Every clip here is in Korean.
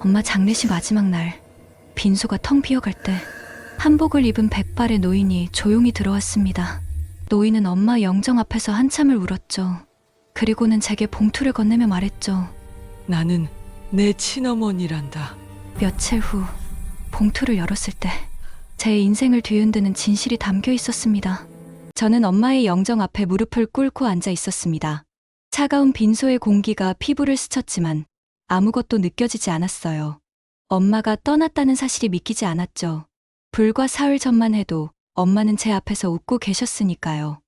엄마 장례식 마지막 날, 빈소가 텅 비어갈 때 한복을 입은 백발의 노인이 조용히 들어왔습니다. 노인은 엄마 영정 앞에서 한참을 울었죠. 그리고는 제게 봉투를 건네며 말했죠. 나는 내 친어머니란다. 며칠 후 봉투를 열었을 때 제 인생을 뒤흔드는 진실이 담겨 있었습니다. 저는 엄마의 영정 앞에 무릎을 꿇고 앉아 있었습니다. 차가운 빈소의 공기가 피부를 스쳤지만 아무것도 느껴지지 않았어요. 엄마가 떠났다는 사실이 믿기지 않았죠. 불과 사흘 전만 해도 엄마는 제 앞에서 웃고 계셨으니까요.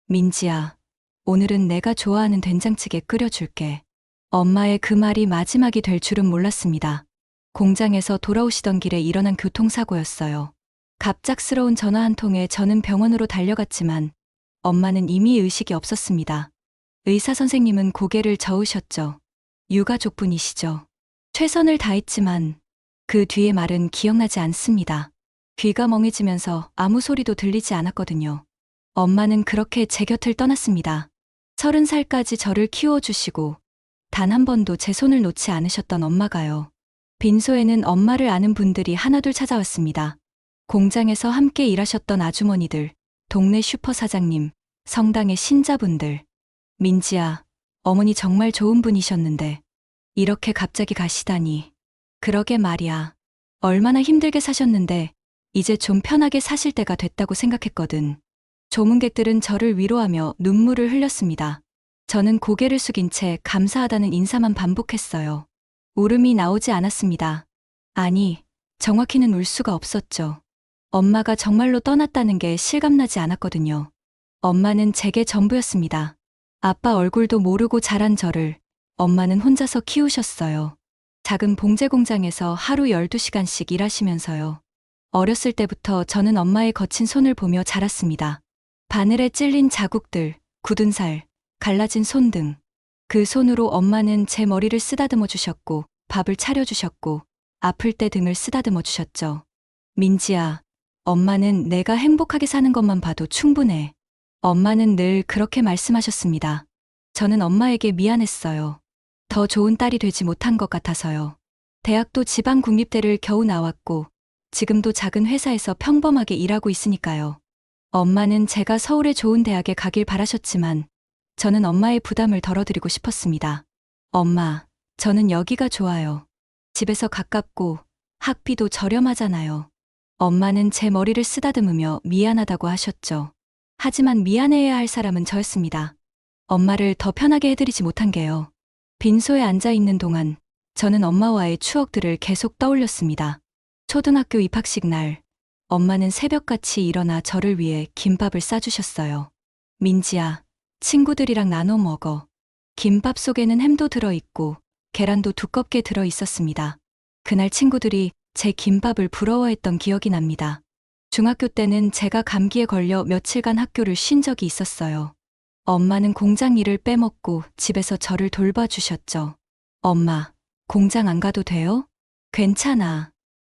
민지야, 오늘은 내가 좋아하는 된장찌개 끓여줄게. 엄마의 그 말이 마지막이 될 줄은 몰랐습니다. 공장에서 돌아오시던 길에 일어난 교통사고였어요. 갑작스러운 전화 한 통에 저는 병원으로 달려갔지만 엄마는 이미 의식이 없었습니다. 의사 선생님은 고개를 저으셨죠. 유가족분이시죠. 최선을 다했지만 그 뒤의 말은 기억나지 않습니다. 귀가 멍해지면서 아무 소리도 들리지 않았거든요. 엄마는 그렇게 제 곁을 떠났습니다. 30살까지 저를 키워주시고 단 한 번도 제 손을 놓지 않으셨던 엄마가요. 빈소에는 엄마를 아는 분들이 하나둘 찾아왔습니다. 공장에서 함께 일하셨던 아주머니들, 동네 슈퍼 사장님, 성당의 신자분들. 민지야, 어머니 정말 좋은 분이셨는데 이렇게 갑자기 가시다니. 그러게 말이야. 얼마나 힘들게 사셨는데 이제 좀 편하게 사실 때가 됐다고 생각했거든. 조문객들은 저를 위로하며 눈물을 흘렸습니다. 저는 고개를 숙인 채 감사하다는 인사만 반복했어요. 울음이 나오지 않았습니다. 아니, 정확히는 울 수가 없었죠. 엄마가 정말로 떠났다는 게 실감나지 않았거든요. 엄마는 제게 전부였습니다. 아빠 얼굴도 모르고 자란 저를 엄마는 혼자서 키우셨어요. 작은 봉제 공장에서 하루 12시간씩 일하시면서요. 어렸을 때부터 저는 엄마의 거친 손을 보며 자랐습니다. 바늘에 찔린 자국들, 굳은 살, 갈라진 손 등. 그 손으로 엄마는 제 머리를 쓰다듬어 주셨고 밥을 차려주셨고 아플 때 등을 쓰다듬어 주셨죠. 민지야, 엄마는 내가 행복하게 사는 것만 봐도 충분해. 엄마는 늘 그렇게 말씀하셨습니다. 저는 엄마에게 미안했어요. 더 좋은 딸이 되지 못한 것 같아서요. 대학도 지방 국립대를 겨우 나왔고 지금도 작은 회사에서 평범하게 일하고 있으니까요. 엄마는 제가 서울의 좋은 대학에 가길 바라셨지만 저는 엄마의 부담을 덜어드리고 싶었습니다. 엄마, 저는 여기가 좋아요. 집에서 가깝고 학비도 저렴하잖아요. 엄마는 제 머리를 쓰다듬으며 미안하다고 하셨죠. 하지만 미안해해야 할 사람은 저였습니다. 엄마를 더 편하게 해드리지 못한 게요. 빈소에 앉아 있는 동안 저는 엄마와의 추억들을 계속 떠올렸습니다. 초등학교 입학식 날, 엄마는 새벽같이 일어나 저를 위해 김밥을 싸주셨어요. 민지야, 친구들이랑 나눠 먹어. 김밥 속에는 햄도 들어있고 계란도 두껍게 들어있었습니다. 그날 친구들이 제 김밥을 부러워했던 기억이 납니다. 중학교 때는 제가 감기에 걸려 며칠간 학교를 쉰 적이 있었어요. 엄마는 공장 일을 빼먹고 집에서 저를 돌봐주셨죠. 엄마, 공장 안 가도 돼요? 괜찮아.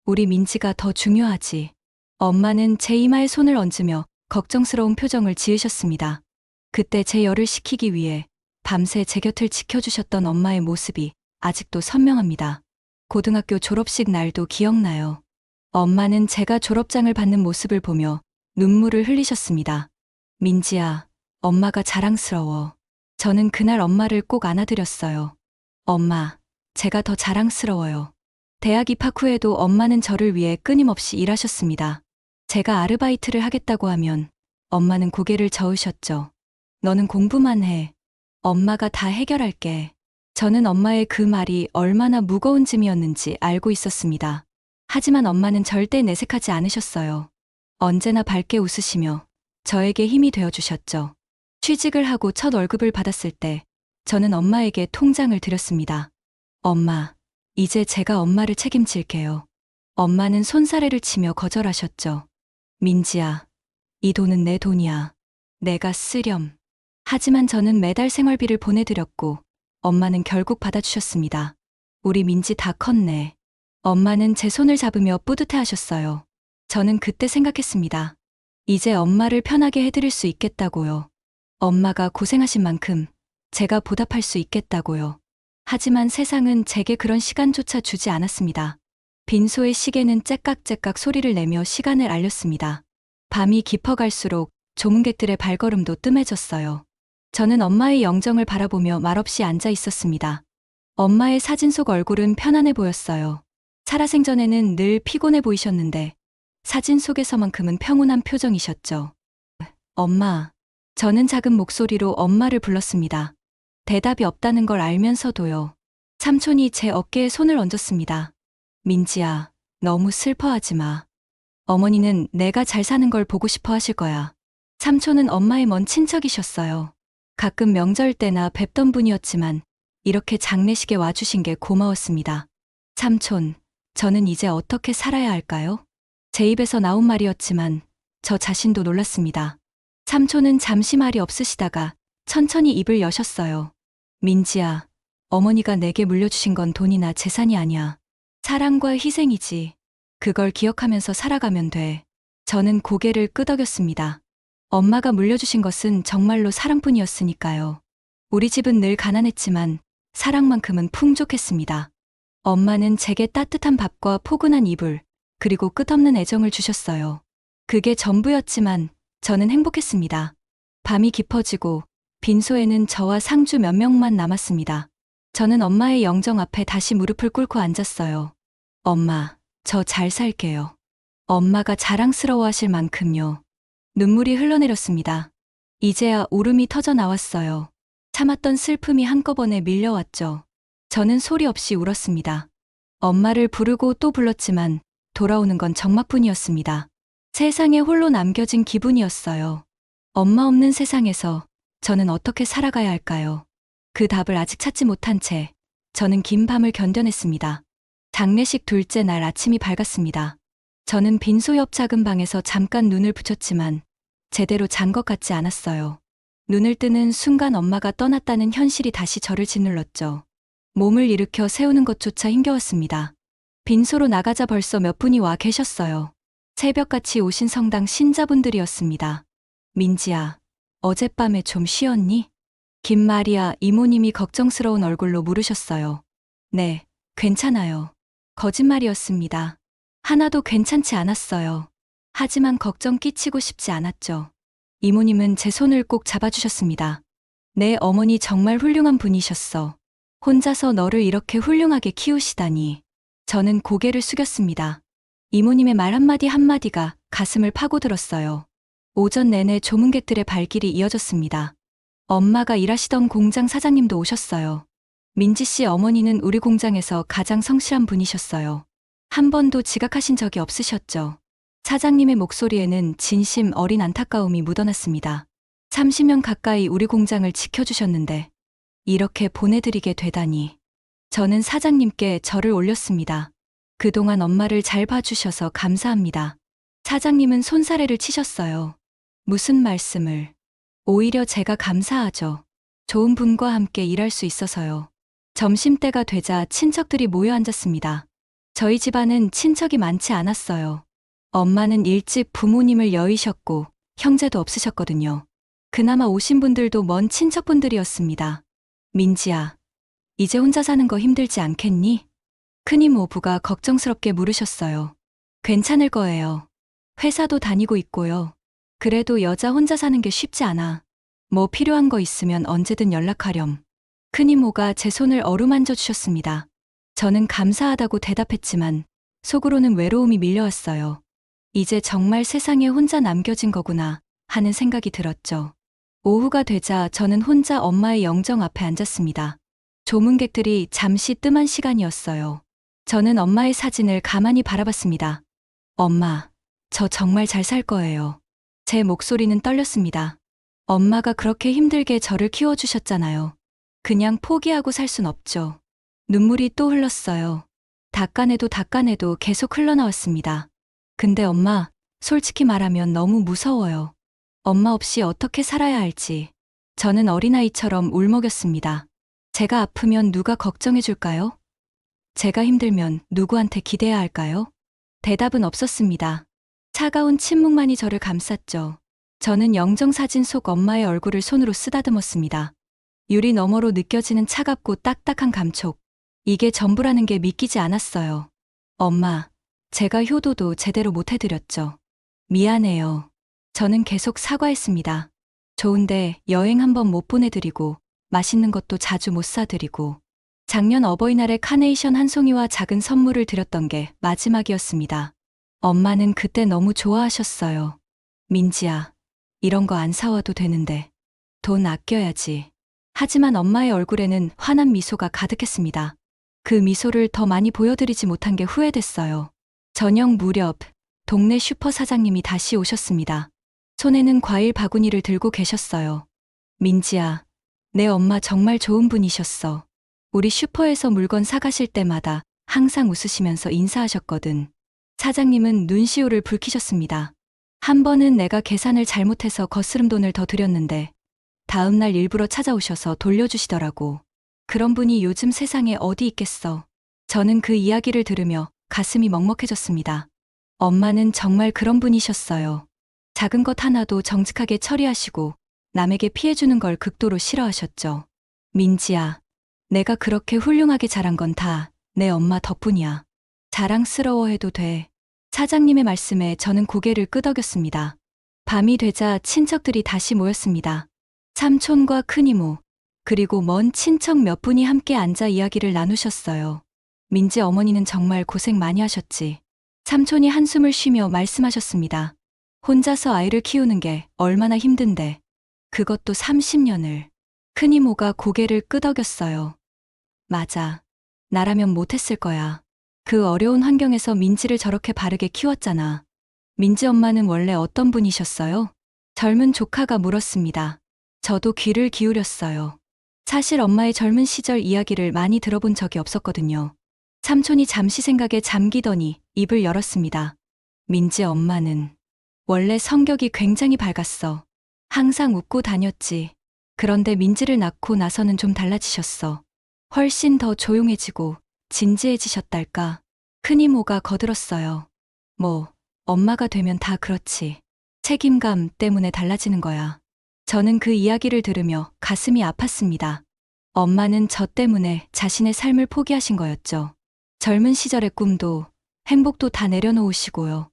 우리 민지가 더 중요하지. 엄마는 제 이마에 손을 얹으며 걱정스러운 표정을 지으셨습니다. 그때 제 열을 식히기 위해 밤새 제 곁을 지켜주셨던 엄마의 모습이 아직도 선명합니다. 고등학교 졸업식 날도 기억나요. 엄마는 제가 졸업장을 받는 모습을 보며 눈물을 흘리셨습니다. 민지야, 엄마가 자랑스러워. 저는 그날 엄마를 꼭 안아드렸어요. 엄마, 제가 더 자랑스러워요. 대학 입학 후에도 엄마는 저를 위해 끊임없이 일하셨습니다. 제가 아르바이트를 하겠다고 하면 엄마는 고개를 저으셨죠. 너는 공부만 해. 엄마가 다 해결할게. 저는 엄마의 그 말이 얼마나 무거운 짐이었는지 알고 있었습니다. 하지만 엄마는 절대 내색하지 않으셨어요. 언제나 밝게 웃으시며 저에게 힘이 되어주셨죠. 취직을 하고 첫 월급을 받았을 때 저는 엄마에게 통장을 드렸습니다. 엄마, 이제 제가 엄마를 책임질게요. 엄마는 손사래를 치며 거절하셨죠. 민지야, 이 돈은 내 돈이야. 내가 쓰렴. 하지만 저는 매달 생활비를 보내드렸고 엄마는 결국 받아주셨습니다. 우리 민지 다 컸네. 엄마는 제 손을 잡으며 뿌듯해 하셨어요. 저는 그때 생각했습니다. 이제 엄마를 편하게 해드릴 수 있겠다고요. 엄마가 고생하신 만큼 제가 보답할 수 있겠다고요. 하지만 세상은 제게 그런 시간조차 주지 않았습니다. 빈소의 시계는 째깍째깍 소리를 내며 시간을 알렸습니다. 밤이 깊어갈수록 조문객들의 발걸음도 뜸해졌어요. 저는 엄마의 영정을 바라보며 말없이 앉아 있었습니다. 엄마의 사진 속 얼굴은 편안해 보였어요. 살아생전에는 늘 피곤해 보이셨는데 사진 속에서만큼은 평온한 표정이셨죠. 엄마. 저는 작은 목소리로 엄마를 불렀습니다. 대답이 없다는 걸 알면서도요. 삼촌이 제 어깨에 손을 얹었습니다. 민지야, 너무 슬퍼하지 마. 어머니는 내가 잘 사는 걸 보고 싶어 하실 거야. 삼촌은 엄마의 먼 친척이셨어요. 가끔 명절 때나 뵙던 분이었지만 이렇게 장례식에 와주신 게 고마웠습니다. 삼촌, 저는 이제 어떻게 살아야 할까요? 제 입에서 나온 말이었지만 저 자신도 놀랐습니다. 삼촌은 잠시 말이 없으시다가 천천히 입을 여셨어요. 민지야, 어머니가 내게 물려주신 건 돈이나 재산이 아니야. 사랑과 희생이지. 그걸 기억하면서 살아가면 돼. 저는 고개를 끄덕였습니다. 엄마가 물려주신 것은 정말로 사랑뿐이었으니까요. 우리 집은 늘 가난했지만 사랑만큼은 풍족했습니다. 엄마는 제게 따뜻한 밥과 포근한 이불, 그리고 끝없는 애정을 주셨어요. 그게 전부였지만 저는 행복했습니다. 밤이 깊어지고 빈소에는 저와 상주 몇 명만 남았습니다. 저는 엄마의 영정 앞에 다시 무릎을 꿇고 앉았어요. 엄마, 저 잘 살게요. 엄마가 자랑스러워하실 만큼요. 눈물이 흘러내렸습니다. 이제야 울음이 터져 나왔어요. 참았던 슬픔이 한꺼번에 밀려왔죠. 저는 소리 없이 울었습니다. 엄마를 부르고 또 불렀지만 돌아오는 건 정막뿐이었습니다. 세상에 홀로 남겨진 기분이었어요. 엄마 없는 세상에서 저는 어떻게 살아가야 할까요? 그 답을 아직 찾지 못한 채 저는 긴 밤을 견뎌냈습니다. 장례식 둘째 날 아침이 밝았습니다. 저는 빈소 옆 작은 방에서 잠깐 눈을 붙였지만 제대로 잔 것 같지 않았어요. 눈을 뜨는 순간 엄마가 떠났다는 현실이 다시 저를 짓눌렀죠. 몸을 일으켜 세우는 것조차 힘겨웠습니다. 빈소로 나가자 벌써 몇 분이 와 계셨어요. 새벽같이 오신 성당 신자분들이었습니다. 민지야, 어젯밤에 좀 쉬었니? 김마리아 이모님이 걱정스러운 얼굴로 물으셨어요. 네, 괜찮아요. 거짓말이었습니다. 하나도 괜찮지 않았어요. 하지만 걱정 끼치고 싶지 않았죠. 이모님은 제 손을 꼭 잡아주셨습니다. 내 어머니 정말 훌륭한 분이셨어. 혼자서 너를 이렇게 훌륭하게 키우시다니. 저는 고개를 숙였습니다. 이모님의 말 한마디 한마디가 가슴을 파고들었어요. 오전 내내 조문객들의 발길이 이어졌습니다. 엄마가 일하시던 공장 사장님도 오셨어요. 민지 씨 어머니는 우리 공장에서 가장 성실한 분이셨어요. 한 번도 지각하신 적이 없으셨죠. 사장님의 목소리에는 진심 어린 안타까움이 묻어났습니다. 30년 가까이 우리 공장을 지켜주셨는데 이렇게 보내드리게 되다니. 저는 사장님께 절을 올렸습니다. 그동안 엄마를 잘 봐주셔서 감사합니다. 사장님은 손사래를 치셨어요. 무슨 말씀을. 오히려 제가 감사하죠. 좋은 분과 함께 일할 수 있어서요. 점심때가 되자 친척들이 모여 앉았습니다. 저희 집안은 친척이 많지 않았어요. 엄마는 일찍 부모님을 여의셨고 형제도 없으셨거든요. 그나마 오신 분들도 먼 친척분들이었습니다. 민지야, 이제 혼자 사는 거 힘들지 않겠니? 큰이모 부가 걱정스럽게 물으셨어요. 괜찮을 거예요. 회사도 다니고 있고요. 그래도 여자 혼자 사는 게 쉽지 않아. 뭐 필요한 거 있으면 언제든 연락하렴. 큰이모가 제 손을 어루만져 주셨습니다. 저는 감사하다고 대답했지만 속으로는 외로움이 밀려왔어요. 이제 정말 세상에 혼자 남겨진 거구나 하는 생각이 들었죠. 오후가 되자 저는 혼자 엄마의 영정 앞에 앉았습니다. 조문객들이 잠시 뜸한 시간이었어요. 저는 엄마의 사진을 가만히 바라봤습니다. 엄마, 저 정말 잘 살 거예요. 제 목소리는 떨렸습니다. 엄마가 그렇게 힘들게 저를 키워주셨잖아요. 그냥 포기하고 살 순 없죠. 눈물이 또 흘렀어요. 닦아내도 계속 흘러나왔습니다. 근데 엄마, 솔직히 말하면 너무 무서워요. 엄마 없이 어떻게 살아야 할지. 저는 어린아이처럼 울먹였습니다. 제가 아프면 누가 걱정해 줄까요? 제가 힘들면 누구한테 기대야 할까요? 대답은 없었습니다. 차가운 침묵만이 저를 감쌌죠. 저는 영정사진 속 엄마의 얼굴을 손으로 쓰다듬었습니다. 유리 너머로 느껴지는 차갑고 딱딱한 감촉. 이게 전부라는 게 믿기지 않았어요. 엄마, 제가 효도도 제대로 못 해드렸죠. 미안해요. 저는 계속 사과했습니다. 좋은데 여행 한번 못 보내드리고, 맛있는 것도 자주 못 사드리고, 작년 어버이날에 카네이션 한 송이와 작은 선물을 드렸던 게 마지막이었습니다. 엄마는 그때 너무 좋아하셨어요. 민지야, 이런 거 안 사와도 되는데 돈 아껴야지. 하지만 엄마의 얼굴에는 환한 미소가 가득했습니다. 그 미소를 더 많이 보여드리지 못한 게 후회됐어요. 저녁 무렵 동네 슈퍼 사장님이 다시 오셨습니다. 손에는 과일 바구니를 들고 계셨어요. 민지야, 내 엄마 정말 좋은 분이셨어. 우리 슈퍼에서 물건 사가실 때마다 항상 웃으시면서 인사하셨거든. 사장님은 눈시울을 붉히셨습니다. 한 번은 내가 계산을 잘못해서 거스름 돈을 더 드렸는데 다음날 일부러 찾아오셔서 돌려주시더라고. 그런 분이 요즘 세상에 어디 있겠어. 저는 그 이야기를 들으며 가슴이 먹먹해졌습니다. 엄마는 정말 그런 분이셨어요. 작은 것 하나도 정직하게 처리하시고 남에게 피해주는 걸 극도로 싫어하셨죠. 민지야, 내가 그렇게 훌륭하게 자란 건 다 내 엄마 덕분이야. 자랑스러워해도 돼. 사장님의 말씀에 저는 고개를 끄덕였습니다. 밤이 되자 친척들이 다시 모였습니다. 삼촌과 큰이모, 그리고 먼 친척 몇 분이 함께 앉아 이야기를 나누셨어요. 민지 어머니는 정말 고생 많이 하셨지. 삼촌이 한숨을 쉬며 말씀하셨습니다. 혼자서 아이를 키우는 게 얼마나 힘든데. 그것도 30년을. 큰이모가 고개를 끄덕였어요. 맞아. 나라면 못했을 거야. 그 어려운 환경에서 민지를 저렇게 바르게 키웠잖아. 민지 엄마는 원래 어떤 분이셨어요? 젊은 조카가 물었습니다. 저도 귀를 기울였어요. 사실 엄마의 젊은 시절 이야기를 많이 들어본 적이 없었거든요. 삼촌이 잠시 생각에 잠기더니 입을 열었습니다. 민지 엄마는 원래 성격이 굉장히 밝았어. 항상 웃고 다녔지. 그런데 민지를 낳고 나서는 좀 달라지셨어. 훨씬 더 조용해지고 진지해지셨달까. 큰이모가 거들었어요. 뭐, 엄마가 되면 다 그렇지. 책임감 때문에 달라지는 거야. 저는 그 이야기를 들으며 가슴이 아팠습니다. 엄마는 저 때문에 자신의 삶을 포기하신 거였죠. 젊은 시절의 꿈도, 행복도 다 내려놓으시고요.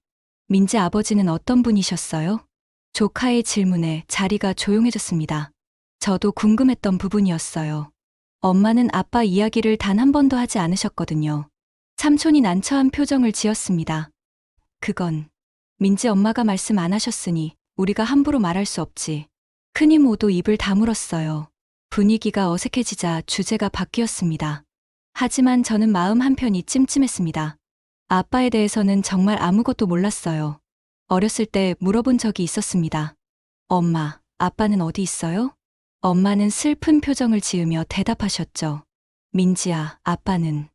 민지 아버지는 어떤 분이셨어요? 조카의 질문에 자리가 조용해졌습니다. 저도 궁금했던 부분이었어요. 엄마는 아빠 이야기를 단 한 번도 하지 않으셨거든요. 삼촌이 난처한 표정을 지었습니다. 그건 민지 엄마가 말씀 안 하셨으니 우리가 함부로 말할 수 없지. 큰이모도 입을 다물었어요. 분위기가 어색해지자 주제가 바뀌었습니다. 하지만 저는 마음 한편이 찜찜했습니다. 아빠에 대해서는 정말 아무것도 몰랐어요. 어렸을 때 물어본 적이 있었습니다. 엄마, 아빠는 어디 있어요? 엄마는 슬픈 표정을 지으며 대답하셨죠. 민지야, 아빠는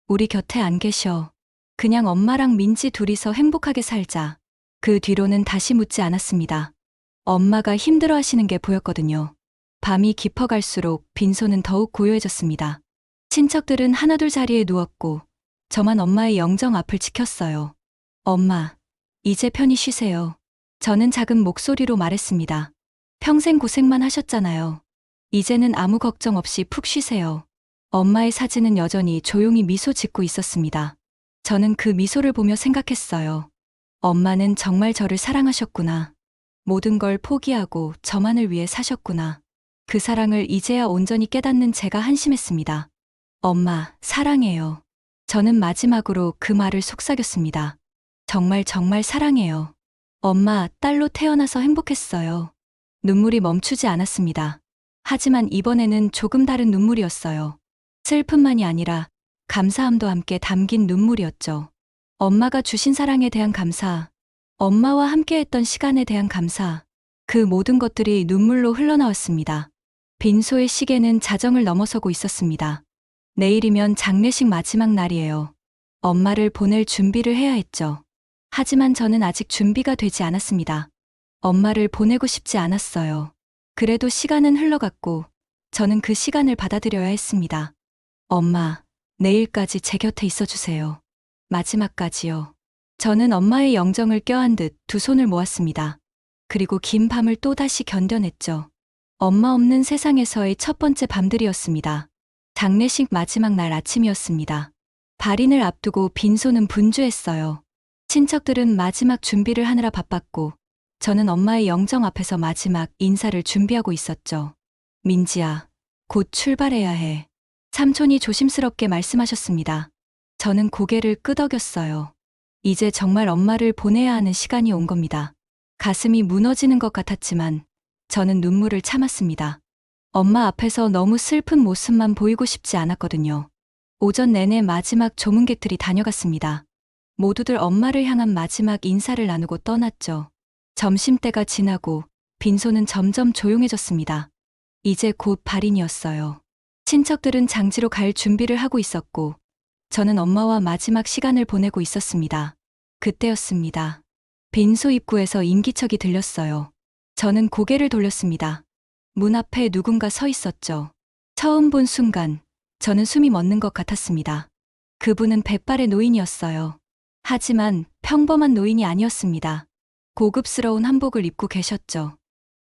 우리 곁에 안 계셔. 그냥 엄마랑 민지 둘이서 행복하게 살자. 그 뒤로는 다시 묻지 않았습니다. 엄마가 힘들어 하시는 게 보였거든요. 밤이 깊어갈수록 빈소는 더욱 고요해졌습니다. 친척들은 하나둘 자리에 누웠고 저만 엄마의 영정 앞을 지켰어요. 엄마, 이제 편히 쉬세요. 저는 작은 목소리로 말했습니다. 평생 고생만 하셨잖아요. 이제는 아무 걱정 없이 푹 쉬세요. 엄마의 사진은 여전히 조용히 미소 짓고 있었습니다. 저는 그 미소를 보며 생각했어요. 엄마는 정말 저를 사랑하셨구나. 모든 걸 포기하고 저만을 위해 사셨구나. 그 사랑을 이제야 온전히 깨닫는 제가 한심했습니다. 엄마, 사랑해요. 저는 마지막으로 그 말을 속삭였습니다. 정말 정말 사랑해요. 엄마, 딸로 태어나서 행복했어요. 눈물이 멈추지 않았습니다. 하지만 이번에는 조금 다른 눈물이었어요. 슬픔만이 아니라 감사함도 함께 담긴 눈물이었죠. 엄마가 주신 사랑에 대한 감사, 엄마와 함께했던 시간에 대한 감사, 그 모든 것들이 눈물로 흘러나왔습니다. 빈소의 시계는 자정을 넘어서고 있었습니다. 내일이면 장례식 마지막 날이에요. 엄마를 보낼 준비를 해야 했죠. 하지만 저는 아직 준비가 되지 않았습니다. 엄마를 보내고 싶지 않았어요. 그래도 시간은 흘러갔고 저는 그 시간을 받아들여야 했습니다. 엄마, 내일까지 제 곁에 있어주세요. 마지막까지요. 저는 엄마의 영정을 껴안듯 두 손을 모았습니다. 그리고 긴 밤을 또다시 견뎌냈죠. 엄마 없는 세상에서의 첫 번째 밤들이었습니다. 장례식 마지막 날 아침이었습니다. 발인을 앞두고 빈소는 분주했어요. 친척들은 마지막 준비를 하느라 바빴고 저는 엄마의 영정 앞에서 마지막 인사를 준비하고 있었죠. 민지야, 곧 출발해야 해. 삼촌이 조심스럽게 말씀하셨습니다. 저는 고개를 끄덕였어요. 이제 정말 엄마를 보내야 하는 시간이 온 겁니다. 가슴이 무너지는 것 같았지만 저는 눈물을 참았습니다. 엄마 앞에서 너무 슬픈 모습만 보이고 싶지 않았거든요. 오전 내내 마지막 조문객들이 다녀갔습니다. 모두들 엄마를 향한 마지막 인사를 나누고 떠났죠. 점심때가 지나고 빈소는 점점 조용해졌습니다. 이제 곧 발인이었어요. 친척들은 장지로 갈 준비를 하고 있었고 저는 엄마와 마지막 시간을 보내고 있었습니다. 그때였습니다. 빈소 입구에서 인기척이 들렸어요. 저는 고개를 돌렸습니다. 문 앞에 누군가 서 있었죠. 처음 본 순간 저는 숨이 멎는 것 같았습니다. 그분은 백발의 노인이었어요. 하지만 평범한 노인이 아니었습니다. 고급스러운 한복을 입고 계셨죠.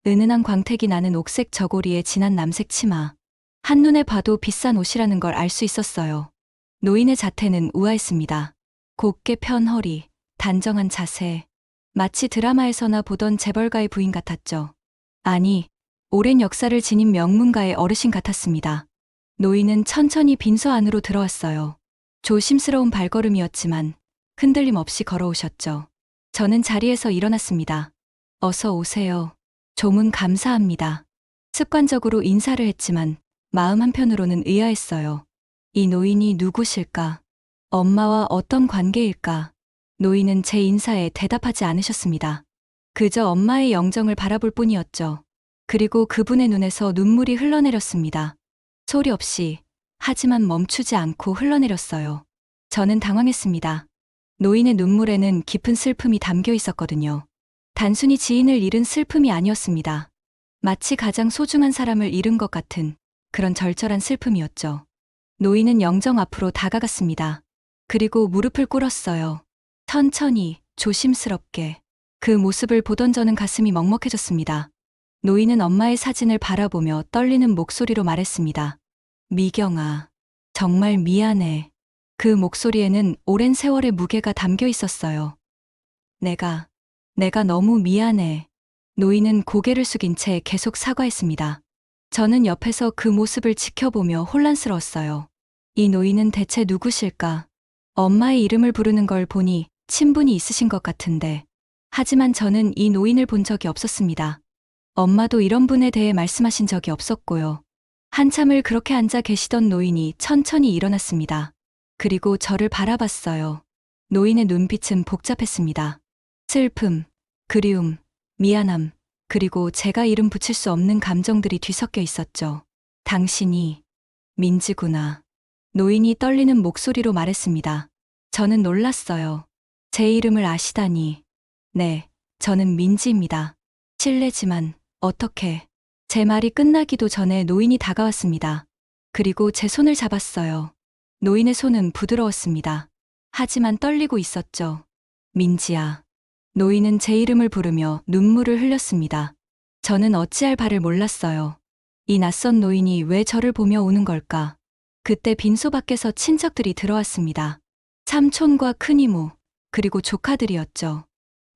은은한 광택이 나는 옥색 저고리에 진한 남색 치마. 한눈에 봐도 비싼 옷이라는 걸 알 수 있었어요. 노인의 자태는 우아했습니다. 곧게 편 허리, 단정한 자세. 마치 드라마에서나 보던 재벌가의 부인 같았죠. 아니, 오랜 역사를 지닌 명문가의 어르신 같았습니다. 노인은 천천히 빈소 안으로 들어왔어요. 조심스러운 발걸음이었지만 흔들림 없이 걸어오셨죠. 저는 자리에서 일어났습니다. 어서 오세요. 조문 감사합니다. 습관적으로 인사를 했지만 마음 한편으로는 의아했어요. 이 노인이 누구실까? 엄마와 어떤 관계일까? 노인은 제 인사에 대답하지 않으셨습니다. 그저 엄마의 영정을 바라볼 뿐이었죠. 그리고 그분의 눈에서 눈물이 흘러내렸습니다. 소리 없이, 하지만 멈추지 않고 흘러내렸어요. 저는 당황했습니다. 노인의 눈물에는 깊은 슬픔이 담겨 있었거든요. 단순히 지인을 잃은 슬픔이 아니었습니다. 마치 가장 소중한 사람을 잃은 것 같은 그런 절절한 슬픔이었죠. 노인은 영정 앞으로 다가갔습니다. 그리고 무릎을 꿇었어요. 천천히, 조심스럽게. 그 모습을 보던 저는 가슴이 먹먹해졌습니다. 노인은 엄마의 사진을 바라보며 떨리는 목소리로 말했습니다. 미경아, 정말 미안해. 그 목소리에는 오랜 세월의 무게가 담겨 있었어요. 내가 너무 미안해. 노인은 고개를 숙인 채 계속 사과했습니다. 저는 옆에서 그 모습을 지켜보며 혼란스러웠어요. 이 노인은 대체 누구실까? 엄마의 이름을 부르는 걸 보니 친분이 있으신 것 같은데. 하지만 저는 이 노인을 본 적이 없었습니다. 엄마도 이런 분에 대해 말씀하신 적이 없었고요. 한참을 그렇게 앉아 계시던 노인이 천천히 일어났습니다. 그리고 저를 바라봤어요. 노인의 눈빛은 복잡했습니다. 슬픔, 그리움, 미안함, 그리고 제가 이름 붙일 수 없는 감정들이 뒤섞여 있었죠. 당신이 민지구나. 노인이 떨리는 목소리로 말했습니다. 저는 놀랐어요. 제 이름을 아시다니. 네, 저는 민지입니다. 실례지만 어떻게? 제 말이 끝나기도 전에 노인이 다가왔습니다. 그리고 제 손을 잡았어요. 노인의 손은 부드러웠습니다. 하지만 떨리고 있었죠. 민지야. 노인은 제 이름을 부르며 눈물을 흘렸습니다. 저는 어찌할 바를 몰랐어요. 이 낯선 노인이 왜 저를 보며 우는 걸까? 그때 빈소 밖에서 친척들이 들어왔습니다. 삼촌과 큰이모, 그리고 조카들이었죠.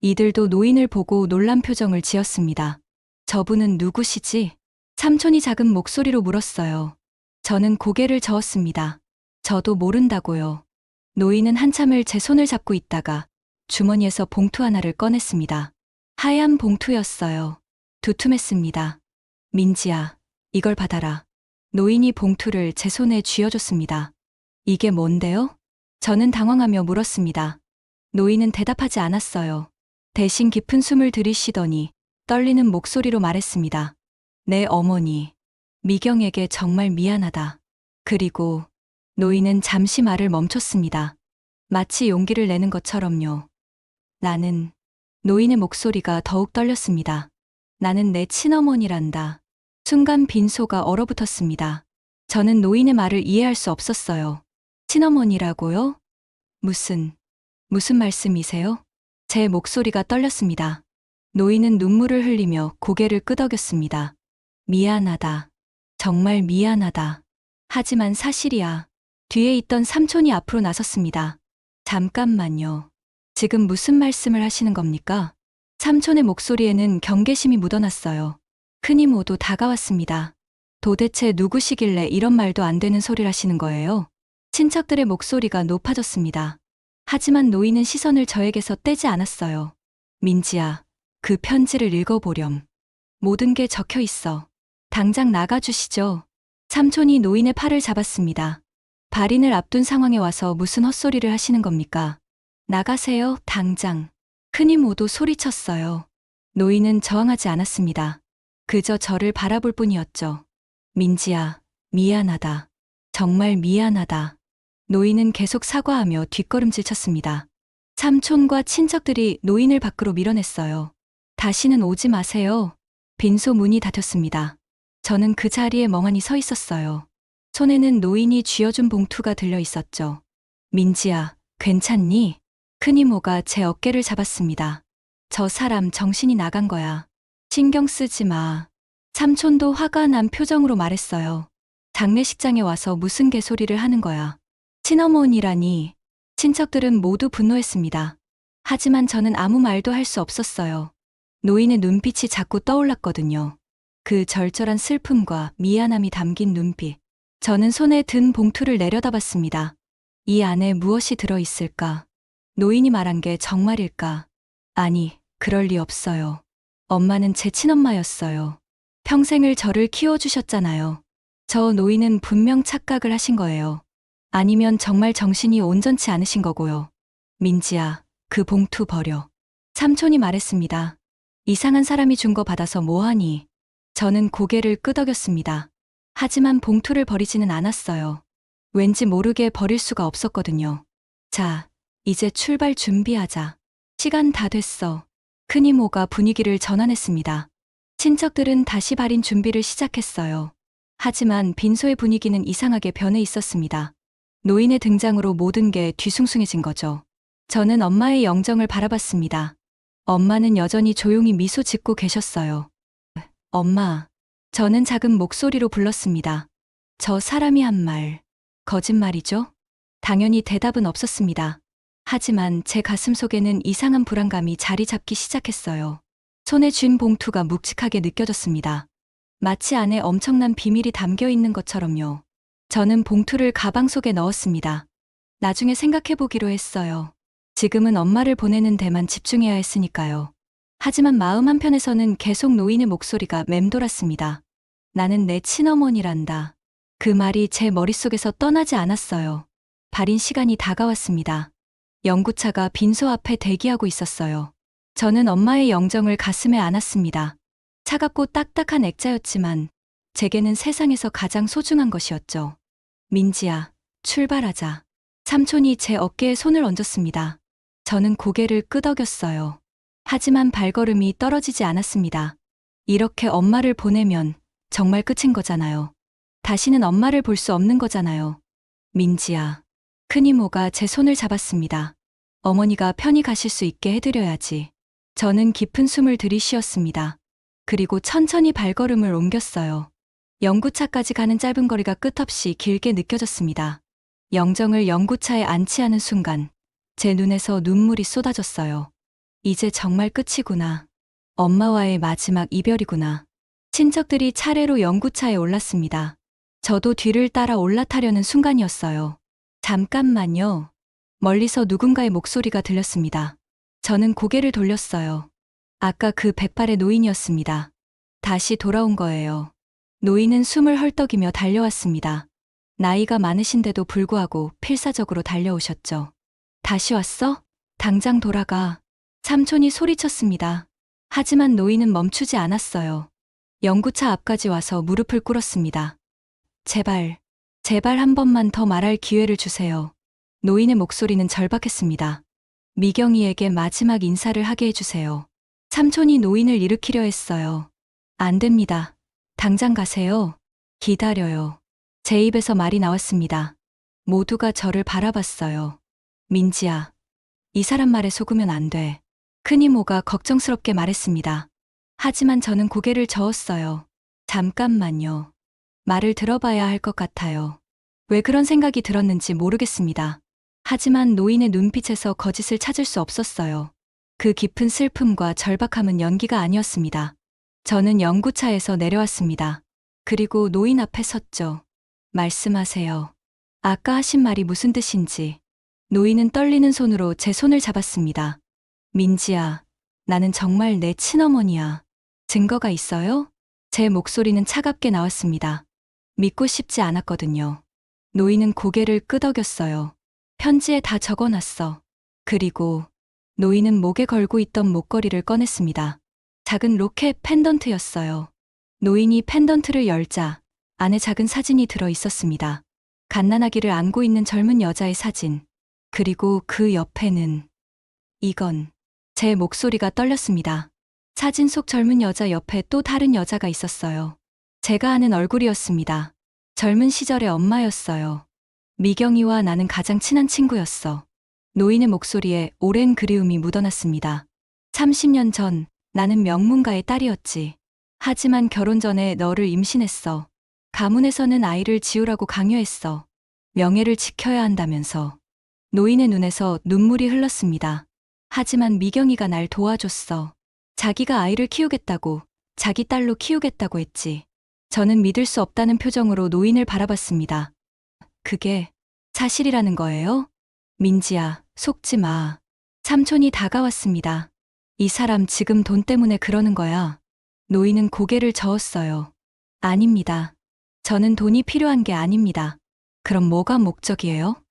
이들도 노인을 보고 놀란 표정을 지었습니다. 저분은 누구시지? 삼촌이 작은 목소리로 물었어요. 저는 고개를 저었습니다. 저도 모른다고요. 노인은 한참을 제 손을 잡고 있다가 주머니에서 봉투 하나를 꺼냈습니다. 하얀 봉투였어요. 두툼했습니다. 민지야, 이걸 받아라. 노인이 봉투를 제 손에 쥐어줬습니다. 이게 뭔데요? 저는 당황하며 물었습니다. 노인은 대답하지 않았어요. 대신 깊은 숨을 들이쉬더니 떨리는 목소리로 말했습니다. 내 어머니, 미경에게 정말 미안하다. 그리고 노인은 잠시 말을 멈췄습니다. 마치 용기를 내는 것처럼요. 노인의 목소리가 더욱 떨렸습니다. 나는 내 친어머니란다. 순간 빈소가 얼어붙었습니다. 저는 노인의 말을 이해할 수 없었어요. 친어머니라고요? 무슨 말씀이세요? 제 목소리가 떨렸습니다. 노인은 눈물을 흘리며 고개를 끄덕였습니다. 미안하다. 정말 미안하다. 하지만 사실이야. 뒤에 있던 삼촌이 앞으로 나섰습니다. 잠깐만요. 지금 무슨 말씀을 하시는 겁니까? 삼촌의 목소리에는 경계심이 묻어났어요. 큰이 모두 다가왔습니다. 도대체 누구시길래 이런 말도 안 되는 소리를 하시는 거예요? 친척들의 목소리가 높아졌습니다. 하지만 노인은 시선을 저에게서 떼지 않았어요. 민지야, 그 편지를 읽어보렴. 모든 게 적혀 있어. 당장 나가주시죠. 삼촌이 노인의 팔을 잡았습니다. 발인을 앞둔 상황에 와서 무슨 헛소리를 하시는 겁니까? 나가세요, 당장. 큰이 모두 소리쳤어요. 노인은 저항하지 않았습니다. 그저 저를 바라볼 뿐이었죠. 민지야, 미안하다. 정말 미안하다. 노인은 계속 사과하며 뒷걸음질 쳤습니다. 삼촌과 친척들이 노인을 밖으로 밀어냈어요. 다시는 오지 마세요. 빈소 문이 닫혔습니다. 저는 그 자리에 멍하니 서 있었어요. 손에는 노인이 쥐어준 봉투가 들려 있었죠. 민지야, 괜찮니? 큰이모가 제 어깨를 잡았습니다. 저 사람 정신이 나간 거야. 신경 쓰지 마. 삼촌도 화가 난 표정으로 말했어요. 장례식장에 와서 무슨 개소리를 하는 거야. 친어머니라니. 친척들은 모두 분노했습니다. 하지만 저는 아무 말도 할 수 없었어요. 노인의 눈빛이 자꾸 떠올랐거든요. 그 절절한 슬픔과 미안함이 담긴 눈빛. 저는 손에 든 봉투를 내려다봤습니다. 이 안에 무엇이 들어있을까? 노인이 말한 게 정말일까? 아니, 그럴 리 없어요. 엄마는 제 친엄마였어요. 평생을 저를 키워주셨잖아요. 저 노인은 분명 착각을 하신 거예요. 아니면 정말 정신이 온전치 않으신 거고요. 민지야, 그 봉투 버려. 삼촌이 말했습니다. 이상한 사람이 준 거 받아서 뭐하니? 저는 고개를 끄덕였습니다. 하지만 봉투를 버리지는 않았어요. 왠지 모르게 버릴 수가 없었거든요. 자, 이제 출발 준비하자. 시간 다 됐어. 큰이모가 분위기를 전환했습니다. 친척들은 다시 발인 준비를 시작했어요. 하지만 빈소의 분위기는 이상하게 변해 있었습니다. 노인의 등장으로 모든 게 뒤숭숭해진 거죠. 저는 엄마의 영정을 바라봤습니다. 엄마는 여전히 조용히 미소 짓고 계셨어요. 엄마, 저는 작은 목소리로 불렀습니다. 저 사람이 한 말, 거짓말이죠? 당연히 대답은 없었습니다. 하지만 제 가슴 속에는 이상한 불안감이 자리 잡기 시작했어요. 손에 쥔 봉투가 묵직하게 느껴졌습니다. 마치 안에 엄청난 비밀이 담겨 있는 것처럼요. 저는 봉투를 가방 속에 넣었습니다. 나중에 생각해보기로 했어요. 지금은 엄마를 보내는 데만 집중해야 했으니까요. 하지만 마음 한편에서는 계속 노인의 목소리가 맴돌았습니다. 나는 내 친어머니란다. 그 말이 제 머릿속에서 떠나지 않았어요. 발인 시간이 다가왔습니다. 영구차가 빈소 앞에 대기하고 있었어요. 저는 엄마의 영정을 가슴에 안았습니다. 차갑고 딱딱한 액자였지만 제게는 세상에서 가장 소중한 것이었죠. 민지야, 출발하자. 삼촌이 제 어깨에 손을 얹었습니다. 저는 고개를 끄덕였어요. 하지만 발걸음이 떨어지지 않았습니다. 이렇게 엄마를 보내면 정말 끝인 거잖아요. 다시는 엄마를 볼 수 없는 거잖아요. 민지야. 큰이모가 제 손을 잡았습니다. 어머니가 편히 가실 수 있게 해드려야지. 저는 깊은 숨을 들이쉬었습니다. 그리고 천천히 발걸음을 옮겼어요. 영구차까지 가는 짧은 거리가 끝없이 길게 느껴졌습니다. 영정을 영구차에 안치하는 순간 제 눈에서 눈물이 쏟아졌어요. 이제 정말 끝이구나. 엄마와의 마지막 이별이구나. 친척들이 차례로 영구차에 올랐습니다. 저도 뒤를 따라 올라타려는 순간이었어요. 잠깐만요. 멀리서 누군가의 목소리가 들렸습니다. 저는 고개를 돌렸어요. 아까 그 백발의 노인이었습니다. 다시 돌아온 거예요. 노인은 숨을 헐떡이며 달려왔습니다. 나이가 많으신데도 불구하고 필사적으로 달려오셨죠. 다시 왔어? 당장 돌아가. 삼촌이 소리쳤습니다. 하지만 노인은 멈추지 않았어요. 영구차 앞까지 와서 무릎을 꿇었습니다. 제발, 제발 한 번만 더 말할 기회를 주세요. 노인의 목소리는 절박했습니다. 미경이에게 마지막 인사를 하게 해주세요. 삼촌이 노인을 일으키려 했어요. 안 됩니다. 당장 가세요. 기다려요. 제 입에서 말이 나왔습니다. 모두가 저를 바라봤어요. 민지야, 이 사람 말에 속으면 안 돼. 큰이모가 걱정스럽게 말했습니다. 하지만 저는 고개를 저었어요. 잠깐만요. 말을 들어봐야 할 것 같아요. 왜 그런 생각이 들었는지 모르겠습니다. 하지만 노인의 눈빛에서 거짓을 찾을 수 없었어요. 그 깊은 슬픔과 절박함은 연기가 아니었습니다. 저는 영구차에서 내려왔습니다. 그리고 노인 앞에 섰죠. 말씀하세요. 아까 하신 말이 무슨 뜻인지. 노인은 떨리는 손으로 제 손을 잡았습니다. 민지야, 나는 정말 내 친어머니야. 증거가 있어요? 제 목소리는 차갑게 나왔습니다. 믿고 싶지 않았거든요. 노인은 고개를 끄덕였어요. 편지에 다 적어놨어. 그리고 노인은 목에 걸고 있던 목걸이를 꺼냈습니다. 작은 로켓 펜던트였어요. 노인이 펜던트를 열자 안에 작은 사진이 들어 있었습니다. 갓난아기를 안고 있는 젊은 여자의 사진. 그리고 그 옆에는 이건 제 목소리가 떨렸습니다. 사진 속 젊은 여자 옆에 또 다른 여자가 있었어요. 제가 아는 얼굴이었습니다. 젊은 시절의 엄마였어요. 미경이와 나는 가장 친한 친구였어. 노인의 목소리에 오랜 그리움이 묻어났습니다. 30년 전 나는 명문가의 딸이었지. 하지만 결혼 전에 너를 임신했어. 가문에서는 아이를 지우라고 강요했어. 명예를 지켜야 한다면서. 노인의 눈에서 눈물이 흘렀습니다. 하지만 미경이가 날 도와줬어. 자기가 아이를 키우겠다고, 자기 딸로 키우겠다고 했지. 저는 믿을 수 없다는 표정으로 노인을 바라봤습니다. 그게 사실이라는 거예요? 민지야, 속지 마. 삼촌이 다가왔습니다. 이 사람 지금 돈 때문에 그러는 거야. 노인은 고개를 저었어요. 아닙니다. 저는 돈이 필요한 게 아닙니다. 그럼 뭐가 목적이에요?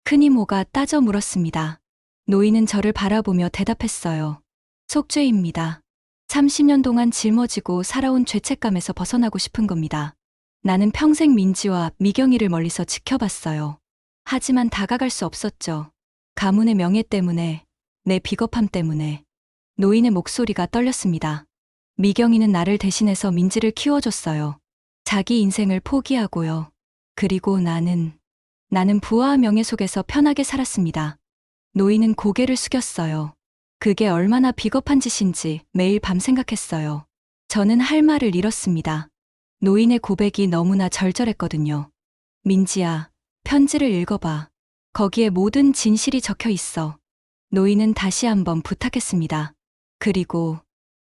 큰 이모가 따져 물었습니다. 노인은 저를 바라보며 대답했어요. 속죄입니다. 30년 동안 짊어지고 살아온 죄책감에서 벗어나고 싶은 겁니다. 나는 평생 민지와 미경이를 멀리서 지켜봤어요. 하지만 다가갈 수 없었죠. 가문의 명예 때문에, 내 비겁함 때문에. 노인의 목소리가 떨렸습니다. 미경이는 나를 대신해서 민지를 키워줬어요. 자기 인생을 포기하고요. 그리고 나는 부와 명예 속에서 편하게 살았습니다. 노인은 고개를 숙였어요. 그게 얼마나 비겁한 짓인지 매일 밤 생각했어요. 저는 할 말을 잃었습니다. 노인의 고백이 너무나 절절했거든요. 민지야, 편지를 읽어봐. 거기에 모든 진실이 적혀 있어. 노인은 다시 한번 부탁했습니다. 그리고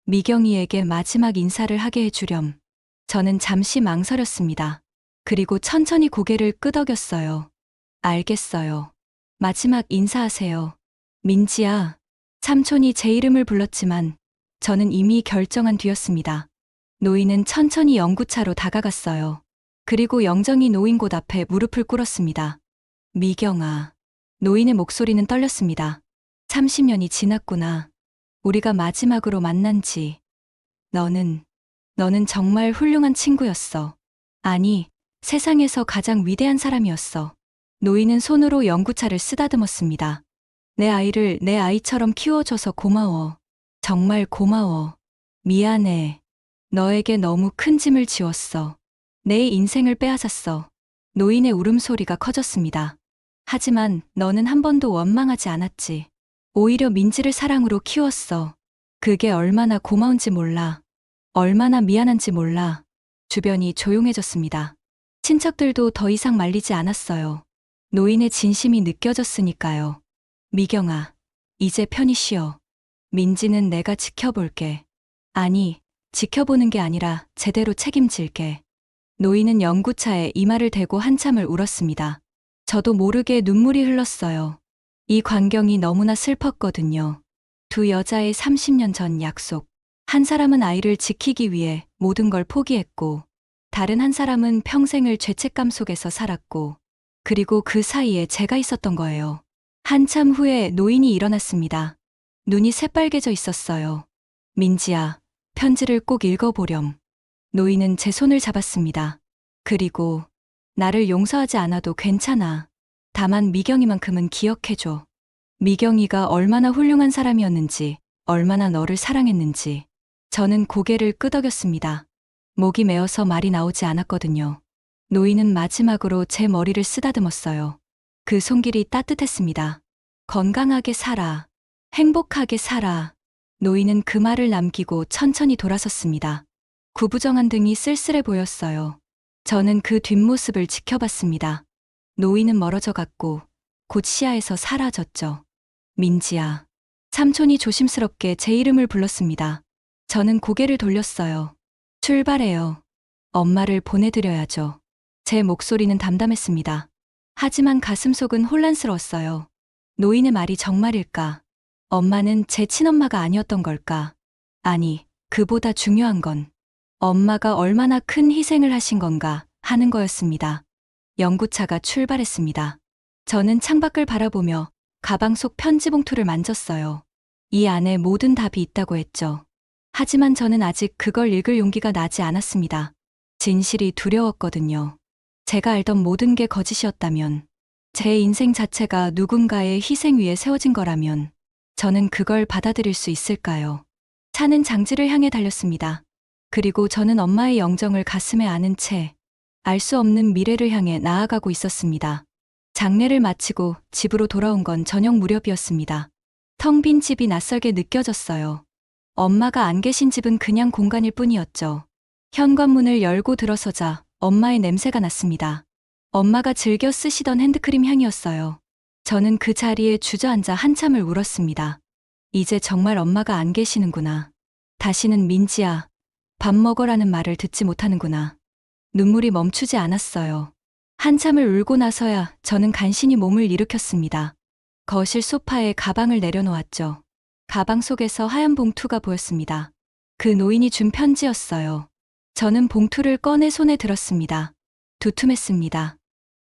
미경이에게 마지막 인사를 하게 해주렴. 저는 잠시 망설였습니다. 그리고 천천히 고개를 끄덕였어요. 알겠어요. 마지막 인사하세요. 민지야. 삼촌이 제 이름을 불렀지만 저는 이미 결정한 뒤였습니다. 노인은 천천히 영구차로 다가갔어요. 그리고 영정이 노인 곳 앞에 무릎을 꿇었습니다. 미경아. 노인의 목소리는 떨렸습니다. 30년이 지났구나. 우리가 마지막으로 만난 지. 너는 정말 훌륭한 친구였어. 아니, 세상에서 가장 위대한 사람이었어. 노인은 손으로 영구차를 쓰다듬었습니다. 내 아이를 내 아이처럼 키워줘서 고마워. 정말 고마워. 미안해. 너에게 너무 큰 짐을 지웠어. 내 인생을 빼앗았어. 노인의 울음소리가 커졌습니다. 하지만 너는 한 번도 원망하지 않았지. 오히려 민지를 사랑으로 키웠어. 그게 얼마나 고마운지 몰라. 얼마나 미안한지 몰라. 주변이 조용해졌습니다. 친척들도 더 이상 말리지 않았어요. 노인의 진심이 느껴졌으니까요. 미경아, 이제 편히 쉬어. 민지는 내가 지켜볼게. 아니, 지켜보는 게 아니라 제대로 책임질게. 노인은 영구차에 이마를 대고 한참을 울었습니다. 저도 모르게 눈물이 흘렀어요. 이 광경이 너무나 슬펐거든요. 두 여자의 30년 전 약속. 한 사람은 아이를 지키기 위해 모든 걸 포기했고, 다른 한 사람은 평생을 죄책감 속에서 살았고, 그리고 그 사이에 제가 있었던 거예요. 한참 후에 노인이 일어났습니다. 눈이 새빨개져 있었어요. 민지야, 편지를 꼭 읽어보렴. 노인은 제 손을 잡았습니다. 그리고 나를 용서하지 않아도 괜찮아. 다만 미경이만큼은 기억해줘. 미경이가 얼마나 훌륭한 사람이었는지, 얼마나 너를 사랑했는지. 저는 고개를 끄덕였습니다. 목이 메어서 말이 나오지 않았거든요. 노인은 마지막으로 제 머리를 쓰다듬었어요. 그 손길이 따뜻했습니다. 건강하게 살아. 행복하게 살아. 노인은 그 말을 남기고 천천히 돌아섰습니다. 구부정한 등이 쓸쓸해 보였어요. 저는 그 뒷모습을 지켜봤습니다. 노인은 멀어져 갔고 곧 시야에서 사라졌죠. 민지야. 삼촌이 조심스럽게 제 이름을 불렀습니다. 저는 고개를 돌렸어요. 출발해요. 엄마를 보내드려야죠. 제 목소리는 담담했습니다. 하지만 가슴속은 혼란스러웠어요. 노인의 말이 정말일까? 엄마는 제 친엄마가 아니었던 걸까? 아니, 그보다 중요한 건 엄마가 얼마나 큰 희생을 하신 건가 하는 거였습니다. 연구차가 출발했습니다. 저는 창밖을 바라보며 가방 속 편지 봉투를 만졌어요. 이 안에 모든 답이 있다고 했죠. 하지만 저는 아직 그걸 읽을 용기가 나지 않았습니다. 진실이 두려웠거든요. 제가 알던 모든 게 거짓이었다면, 제 인생 자체가 누군가의 희생 위에 세워진 거라면, 저는 그걸 받아들일 수 있을까요? 차는 장지를 향해 달렸습니다. 그리고 저는 엄마의 영정을 가슴에 안은 채, 알 수 없는 미래를 향해 나아가고 있었습니다. 장례를 마치고 집으로 돌아온 건 저녁 무렵이었습니다. 텅 빈 집이 낯설게 느껴졌어요. 엄마가 안 계신 집은 그냥 공간일 뿐이었죠. 현관문을 열고 들어서자 엄마의 냄새가 났습니다. 엄마가 즐겨 쓰시던 핸드크림 향이었어요. 저는 그 자리에 주저앉아 한참을 울었습니다. 이제 정말 엄마가 안 계시는구나. 다시는 민지야, 밥 먹어라는 말을 듣지 못하는구나. 눈물이 멈추지 않았어요. 한참을 울고 나서야 저는 간신히 몸을 일으켰습니다. 거실 소파에 가방을 내려놓았죠. 가방 속에서 하얀 봉투가 보였습니다. 그 노인이 준 편지였어요. 저는 봉투를 꺼내 손에 들었습니다. 두툼했습니다.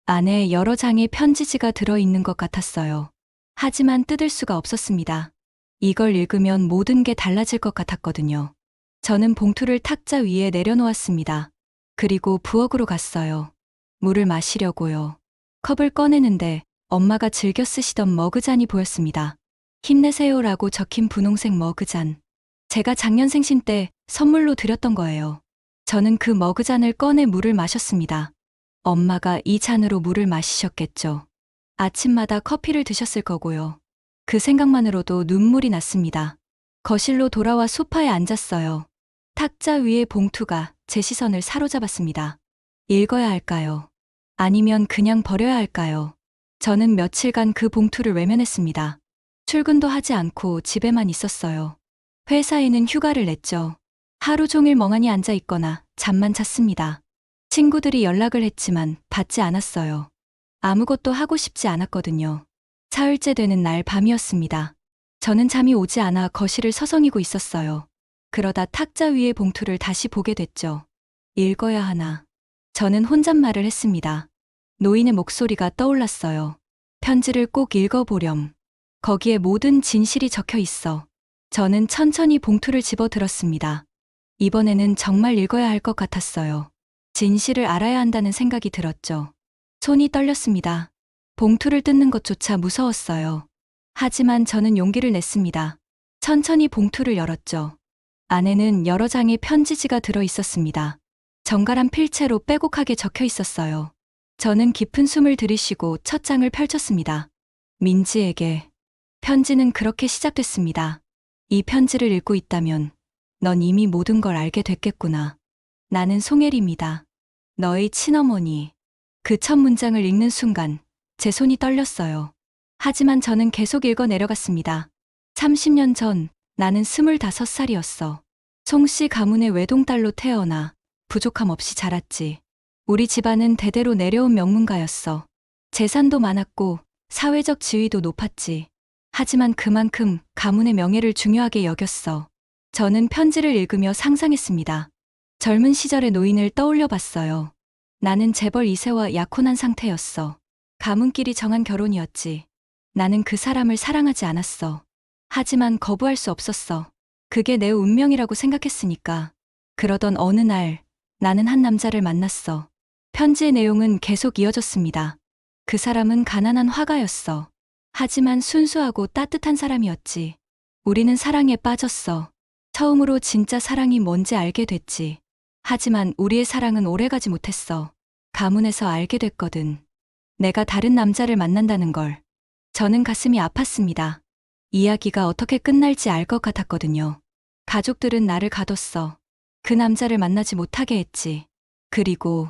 안에 여러 장의 편지지가 들어있는 것 같았어요. 하지만 뜯을 수가 없었습니다. 이걸 읽으면 모든 게 달라질 것 같았거든요. 저는 봉투를 탁자 위에 내려놓았습니다. 그리고 부엌으로 갔어요. 물을 마시려고요. 컵을 꺼내는데 엄마가 즐겨 쓰시던 머그잔이 보였습니다. 힘내세요라고 적힌 분홍색 머그잔. 제가 작년 생신 때 선물로 드렸던 거예요. 저는 그 머그잔을 꺼내 물을 마셨습니다. 엄마가 이 잔으로 물을 마시셨겠죠. 아침마다 커피를 드셨을 거고요. 그 생각만으로도 눈물이 났습니다. 거실로 돌아와 소파에 앉았어요. 탁자 위의 봉투가 제 시선을 사로잡았습니다. 읽어야 할까요? 아니면 그냥 버려야 할까요? 저는 며칠간 그 봉투를 외면했습니다. 출근도 하지 않고 집에만 있었어요. 회사에는 휴가를 냈죠. 하루 종일 멍하니 앉아 있거나 잠만 잤습니다. 친구들이 연락을 했지만 받지 않았어요. 아무것도 하고 싶지 않았거든요. 사흘째 되는 날 밤이었습니다. 저는 잠이 오지 않아 거실을 서성이고 있었어요. 그러다 탁자 위의 봉투를 다시 보게 됐죠. 읽어야 하나. 저는 혼잣말을 했습니다. 노인의 목소리가 떠올랐어요. 편지를 꼭 읽어보렴. 거기에 모든 진실이 적혀 있어. 저는 천천히 봉투를 집어 들었습니다. 이번에는 정말 읽어야 할 것 같았어요. 진실을 알아야 한다는 생각이 들었죠. 손이 떨렸습니다. 봉투를 뜯는 것조차 무서웠어요. 하지만 저는 용기를 냈습니다. 천천히 봉투를 열었죠. 안에는 여러 장의 편지지가 들어 있었습니다. 정갈한 필체로 빼곡하게 적혀 있었어요. 저는 깊은 숨을 들이쉬고 첫 장을 펼쳤습니다. 민지에게. 편지는 그렇게 시작됐습니다. 이 편지를 읽고 있다면 넌 이미 모든 걸 알게 됐겠구나. 나는 송혜리입니다. 너의 친어머니. 그 첫 문장을 읽는 순간 제 손이 떨렸어요. 하지만 저는 계속 읽어 내려갔습니다. 30년 전 나는 25살이었어. 송씨 가문의 외동딸로 태어나 부족함 없이 자랐지. 우리 집안은 대대로 내려온 명문가였어. 재산도 많았고 사회적 지위도 높았지. 하지만 그만큼 가문의 명예를 중요하게 여겼어. 저는 편지를 읽으며 상상했습니다. 젊은 시절의 노인을 떠올려 봤어요. 나는 재벌 2세와 약혼한 상태였어. 가문끼리 정한 결혼이었지. 나는 그 사람을 사랑하지 않았어. 하지만 거부할 수 없었어. 그게 내 운명이라고 생각했으니까. 그러던 어느 날 나는 한 남자를 만났어. 편지의 내용은 계속 이어졌습니다. 그 사람은 가난한 화가였어. 하지만 순수하고 따뜻한 사람이었지. 우리는 사랑에 빠졌어. 처음으로 진짜 사랑이 뭔지 알게 됐지. 하지만 우리의 사랑은 오래가지 못했어. 가문에서 알게 됐거든. 내가 다른 남자를 만난다는 걸. 저는 가슴이 아팠습니다. 이야기가 어떻게 끝날지 알 것 같았거든요. 가족들은 나를 가뒀어. 그 남자를 만나지 못하게 했지. 그리고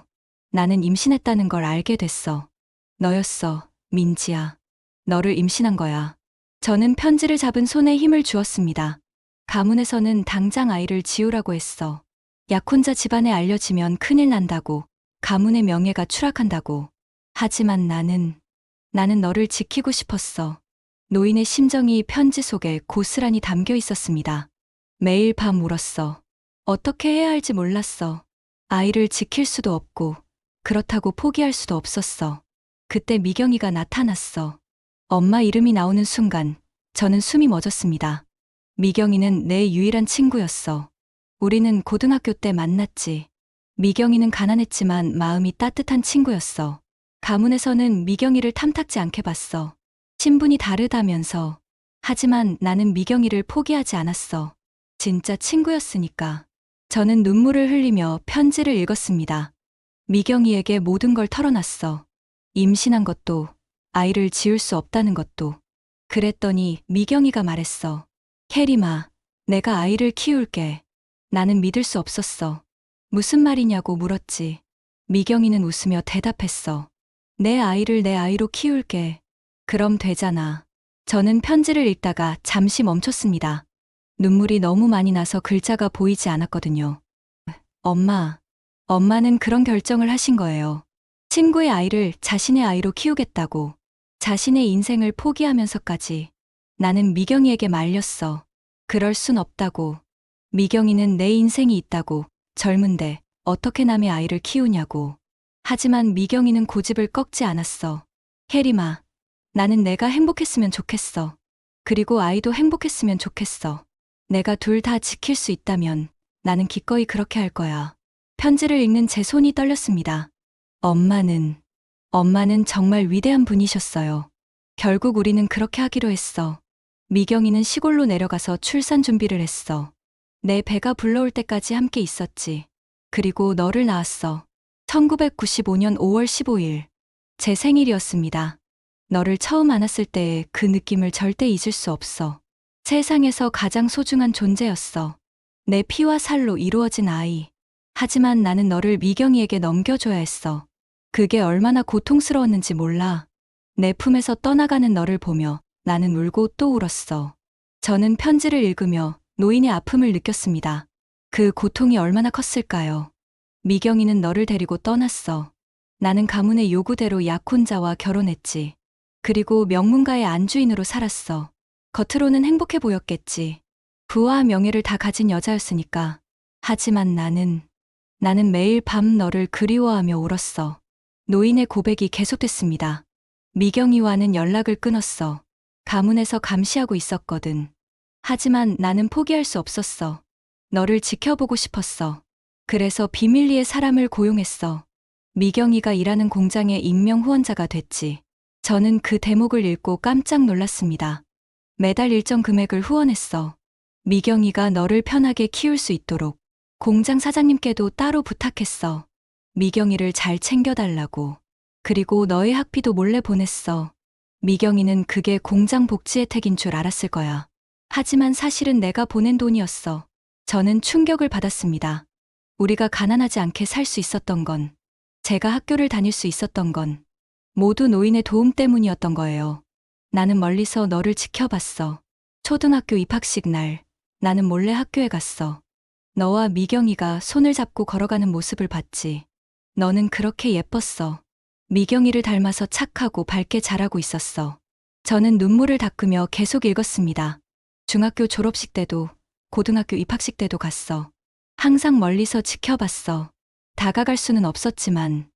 나는 임신했다는 걸 알게 됐어. 너였어, 민지야. 너를 임신한 거야. 저는 편지를 잡은 손에 힘을 주었습니다. 가문에서는 당장 아이를 지우라고 했어. 약혼자 집안에 알려지면 큰일 난다고, 가문의 명예가 추락한다고. 하지만 나는 너를 지키고 싶었어. 노인의 심정이 편지 속에 고스란히 담겨 있었습니다. 매일 밤 울었어. 어떻게 해야 할지 몰랐어. 아이를 지킬 수도 없고, 그렇다고 포기할 수도 없었어. 그때 미경이가 나타났어. 엄마 이름이 나오는 순간, 저는 숨이 멎었습니다. 미경이는 내 유일한 친구였어. 우리는 고등학교 때 만났지. 미경이는 가난했지만 마음이 따뜻한 친구였어. 가문에서는 미경이를 탐탁지 않게 봤어. 신분이 다르다면서. 하지만 나는 미경이를 포기하지 않았어. 진짜 친구였으니까. 저는 눈물을 흘리며 편지를 읽었습니다. 미경이에게 모든 걸 털어놨어. 임신한 것도, 아이를 지을 수 없다는 것도. 그랬더니 미경이가 말했어. 혜림아, 내가 아이를 키울게. 나는 믿을 수 없었어. 무슨 말이냐고 물었지. 미경이는 웃으며 대답했어. 내 아이를 내 아이로 키울게. 그럼 되잖아. 저는 편지를 읽다가 잠시 멈췄습니다. 눈물이 너무 많이 나서 글자가 보이지 않았거든요. 엄마는 그런 결정을 하신 거예요. 친구의 아이를 자신의 아이로 키우겠다고. 자신의 인생을 포기하면서까지. 나는 미경이에게 말렸어. 그럴 순 없다고. 미경이는 내 인생이 있다고. 젊은데 어떻게 남의 아이를 키우냐고. 하지만 미경이는 고집을 꺾지 않았어. 혜림아, 나는 내가 행복했으면 좋겠어. 그리고 아이도 행복했으면 좋겠어. 내가 둘 다 지킬 수 있다면 나는 기꺼이 그렇게 할 거야. 편지를 읽는 제 손이 떨렸습니다. 엄마는 정말 위대한 분이셨어요. 결국 우리는 그렇게 하기로 했어. 미경이는 시골로 내려가서 출산 준비를 했어. 내 배가 불러올 때까지 함께 있었지. 그리고 너를 낳았어. 1995년 5월 15일. 제 생일이었습니다. 너를 처음 안았을 때의 그 느낌을 절대 잊을 수 없어. 세상에서 가장 소중한 존재였어. 내 피와 살로 이루어진 아이. 하지만 나는 너를 미경이에게 넘겨줘야 했어. 그게 얼마나 고통스러웠는지 몰라. 내 품에서 떠나가는 너를 보며 나는 울고 또 울었어. 저는 편지를 읽으며 노인의 아픔을 느꼈습니다. 그 고통이 얼마나 컸을까요? 미경이는 너를 데리고 떠났어. 나는 가문의 요구대로 약혼자와 결혼했지. 그리고 명문가의 안주인으로 살았어. 겉으로는 행복해 보였겠지. 부와 명예를 다 가진 여자였으니까. 하지만 나는 매일 밤 너를 그리워하며 울었어. 노인의 고백이 계속됐습니다. 미경이와는 연락을 끊었어. 가문에서 감시하고 있었거든. 하지만 나는 포기할 수 없었어. 너를 지켜보고 싶었어. 그래서 비밀리에 사람을 고용했어. 미경이가 일하는 공장의 익명 후원자가 됐지. 저는 그 대목을 읽고 깜짝 놀랐습니다. 매달 일정 금액을 후원했어. 미경이가 너를 편하게 키울 수 있도록. 공장 사장님께도 따로 부탁했어. 미경이를 잘 챙겨달라고. 그리고 너의 학비도 몰래 보냈어. 미경이는 그게 공장 복지 혜택인 줄 알았을 거야. 하지만 사실은 내가 보낸 돈이었어. 저는 충격을 받았습니다. 우리가 가난하지 않게 살 수 있었던 건, 제가 학교를 다닐 수 있었던 건, 모두 노인의 도움 때문이었던 거예요. 나는 멀리서 너를 지켜봤어. 초등학교 입학식 날, 나는 몰래 학교에 갔어. 너와 미경이가 손을 잡고 걸어가는 모습을 봤지. 너는 그렇게 예뻤어. 미경이를 닮아서 착하고 밝게 자라고 있었어. 저는 눈물을 닦으며 계속 읽었습니다. 중학교 졸업식 때도, 고등학교 입학식 때도 갔어. 항상 멀리서 지켜봤어. 다가갈 수는 없었지만,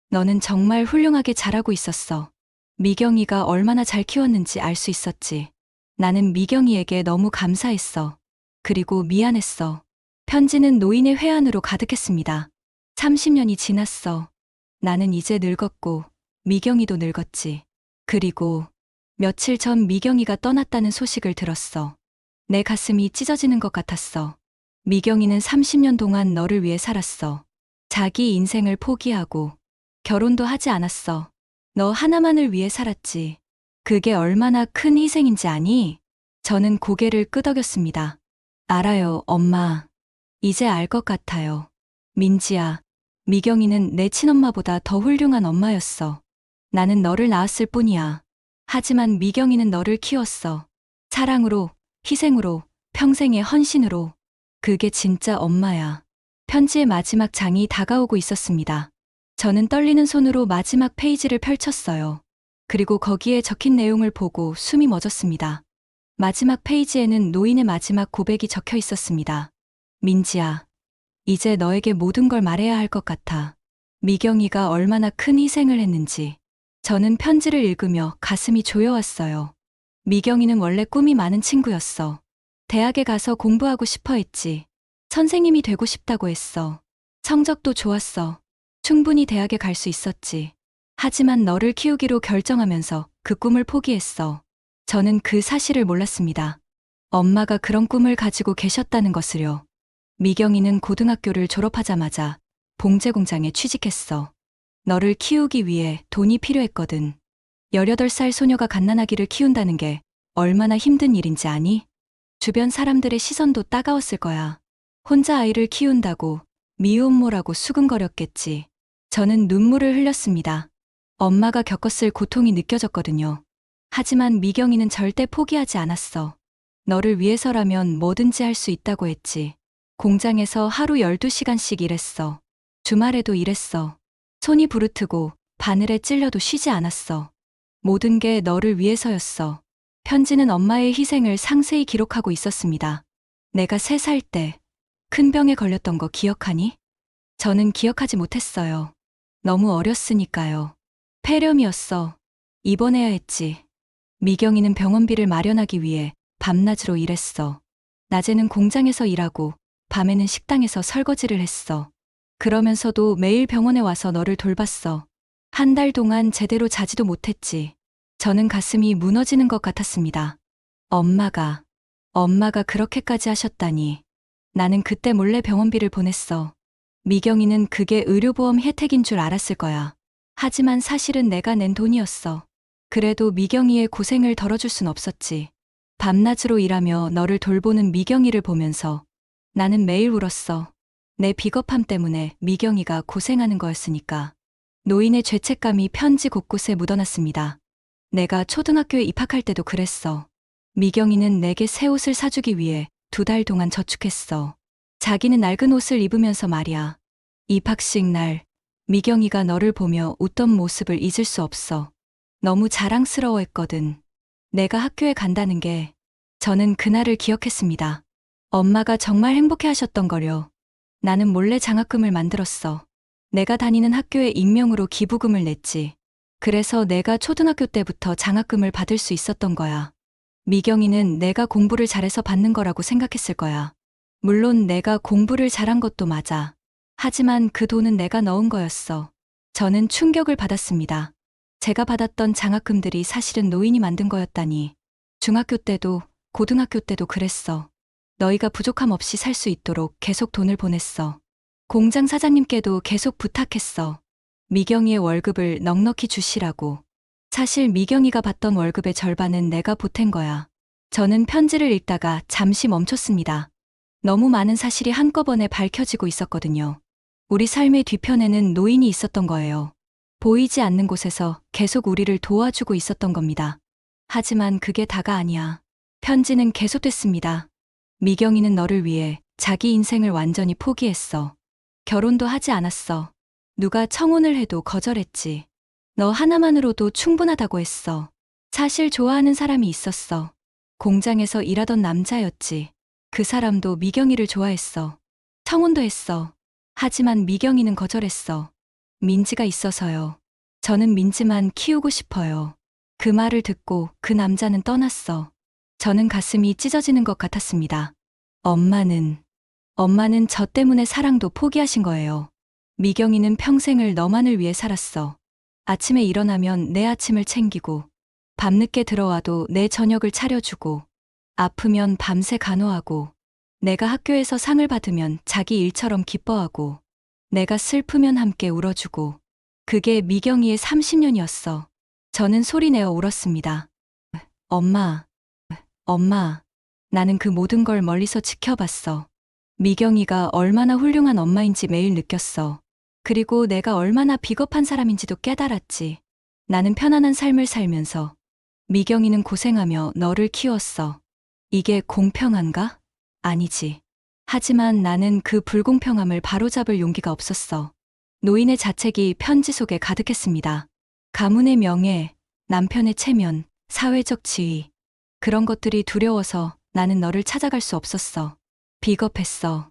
너는 정말 훌륭하게 자라고 있었어. 미경이가 얼마나 잘 키웠는지 알 수 있었지. 나는 미경이에게 너무 감사했어. 그리고 미안했어. 편지는 노인의 회한으로 가득했습니다. 30년이 지났어. 나는 이제 늙었고, 미경이도 늙었지. 그리고 며칠 전 미경이가 떠났다는 소식을 들었어. 내 가슴이 찢어지는 것 같았어. 미경이는 30년 동안 너를 위해 살았어. 자기 인생을 포기하고, 결혼도 하지 않았어. 너 하나만을 위해 살았지. 그게 얼마나 큰 희생인지 아니? 저는 고개를 끄덕였습니다. 알아요, 엄마. 이제 알 것 같아요. 민지야, 미경이는 내 친엄마보다 더 훌륭한 엄마였어. 나는 너를 낳았을 뿐이야. 하지만 미경이는 너를 키웠어. 사랑으로, 희생으로, 평생의 헌신으로. 그게 진짜 엄마야. 편지의 마지막 장이 다가오고 있었습니다. 저는 떨리는 손으로 마지막 페이지를 펼쳤어요. 그리고 거기에 적힌 내용을 보고 숨이 멎었습니다. 마지막 페이지에는 노인의 마지막 고백이 적혀 있었습니다. 민지야, 이제 너에게 모든 걸 말해야 할 것 같아. 미경이가 얼마나 큰 희생을 했는지. 저는 편지를 읽으며 가슴이 조여왔어요. 미경이는 원래 꿈이 많은 친구였어. 대학에 가서 공부하고 싶어 했지. 선생님이 되고 싶다고 했어. 성적도 좋았어. 충분히 대학에 갈 수 있었지. 하지만 너를 키우기로 결정하면서 그 꿈을 포기했어. 저는 그 사실을 몰랐습니다. 엄마가 그런 꿈을 가지고 계셨다는 것을요. 미경이는 고등학교를 졸업하자마자 봉제 공장에 취직했어. 너를 키우기 위해 돈이 필요했거든. 18살 소녀가 갓난아기를 키운다는 게 얼마나 힘든 일인지 아니? 주변 사람들의 시선도 따가웠을 거야. 혼자 아이를 키운다고 미혼모라고 수근거렸겠지. 저는 눈물을 흘렸습니다. 엄마가 겪었을 고통이 느껴졌거든요. 하지만 미경이는 절대 포기하지 않았어. 너를 위해서라면 뭐든지 할 수 있다고 했지. 공장에서 하루 12시간씩 일했어. 주말에도 일했어. 손이 부르트고 바늘에 찔려도 쉬지 않았어. 모든 게 너를 위해서였어. 편지는 엄마의 희생을 상세히 기록하고 있었습니다. 내가 3살 때 큰 병에 걸렸던 거 기억하니? 저는 기억하지 못했어요. 너무 어렸으니까요. 폐렴이었어. 입원해야 했지. 미경이는 병원비를 마련하기 위해 밤낮으로 일했어. 낮에는 공장에서 일하고 밤에는 식당에서 설거지를 했어. 그러면서도 매일 병원에 와서 너를 돌봤어. 1달 동안 제대로 자지도 못했지. 저는 가슴이 무너지는 것 같았습니다. 엄마가 그렇게까지 하셨다니. 나는 그때 몰래 병원비를 보냈어. 미경이는 그게 의료보험 혜택인 줄 알았을 거야. 하지만 사실은 내가 낸 돈이었어. 그래도 미경이의 고생을 덜어줄 순 없었지. 밤낮으로 일하며 너를 돌보는 미경이를 보면서 나는 매일 울었어. 내 비겁함 때문에 미경이가 고생하는 거였으니까. 노인의 죄책감이 편지 곳곳에 묻어났습니다. 내가 초등학교에 입학할 때도 그랬어. 미경이는 내게 새 옷을 사주기 위해 2달 동안 저축했어. 자기는 낡은 옷을 입으면서 말이야. 입학식 날, 미경이가 너를 보며 웃던 모습을 잊을 수 없어. 너무 자랑스러워했거든. 내가 학교에 간다는 게. 저는 그날을 기억했습니다. 엄마가 정말 행복해 하셨던 거려. 나는 몰래 장학금을 만들었어. 내가 다니는 학교에 익명으로 기부금을 냈지. 그래서 내가 초등학교 때부터 장학금을 받을 수 있었던 거야. 미경이는 내가 공부를 잘해서 받는 거라고 생각했을 거야. 물론 내가 공부를 잘한 것도 맞아. 하지만 그 돈은 내가 넣은 거였어. 저는 충격을 받았습니다. 제가 받았던 장학금들이 사실은 노인이 만든 거였다니. 중학교 때도 고등학교 때도 그랬어. 너희가 부족함 없이 살 수 있도록 계속 돈을 보냈어. 공장 사장님께도 계속 부탁했어. 미경이의 월급을 넉넉히 주시라고. 사실 미경이가 받던 월급의 절반은 내가 보탠 거야. 저는 편지를 읽다가 잠시 멈췄습니다. 너무 많은 사실이 한꺼번에 밝혀지고 있었거든요. 우리 삶의 뒤편에는 노인이 있었던 거예요. 보이지 않는 곳에서 계속 우리를 도와주고 있었던 겁니다. 하지만 그게 다가 아니야. 편지는 계속됐습니다. 미경이는 너를 위해 자기 인생을 완전히 포기했어. 결혼도 하지 않았어. 누가 청혼을 해도 거절했지. 너 하나만으로도 충분하다고 했어. 사실 좋아하는 사람이 있었어. 공장에서 일하던 남자였지. 그 사람도 미경이를 좋아했어. 청혼도 했어. 하지만 미경이는 거절했어. 민지가 있어서요. 저는 민지만 키우고 싶어요. 그 말을 듣고 그 남자는 떠났어. 저는 가슴이 찢어지는 것 같았습니다. 엄마는 저 때문에 사랑도 포기하신 거예요. 미경이는 평생을 너만을 위해 살았어. 아침에 일어나면 내 아침을 챙기고, 밤늦게 들어와도 내 저녁을 차려주고, 아프면 밤새 간호하고, 내가 학교에서 상을 받으면 자기 일처럼 기뻐하고, 내가 슬프면 함께 울어주고, 그게 미경이의 30년이었어. 저는 소리내어 울었습니다. 엄마, 나는 그 모든 걸 멀리서 지켜봤어. 미경이가 얼마나 훌륭한 엄마인지 매일 느꼈어. 그리고 내가 얼마나 비겁한 사람인지도 깨달았지. 나는 편안한 삶을 살면서 미경이는 고생하며 너를 키웠어. 이게 공평한가? 아니지. 하지만 나는 그 불공평함을 바로잡을 용기가 없었어. 노인의 자책이 편지 속에 가득했습니다. 가문의 명예, 남편의 체면, 사회적 지위. 그런 것들이 두려워서 나는 너를 찾아갈 수 없었어. 비겁했어.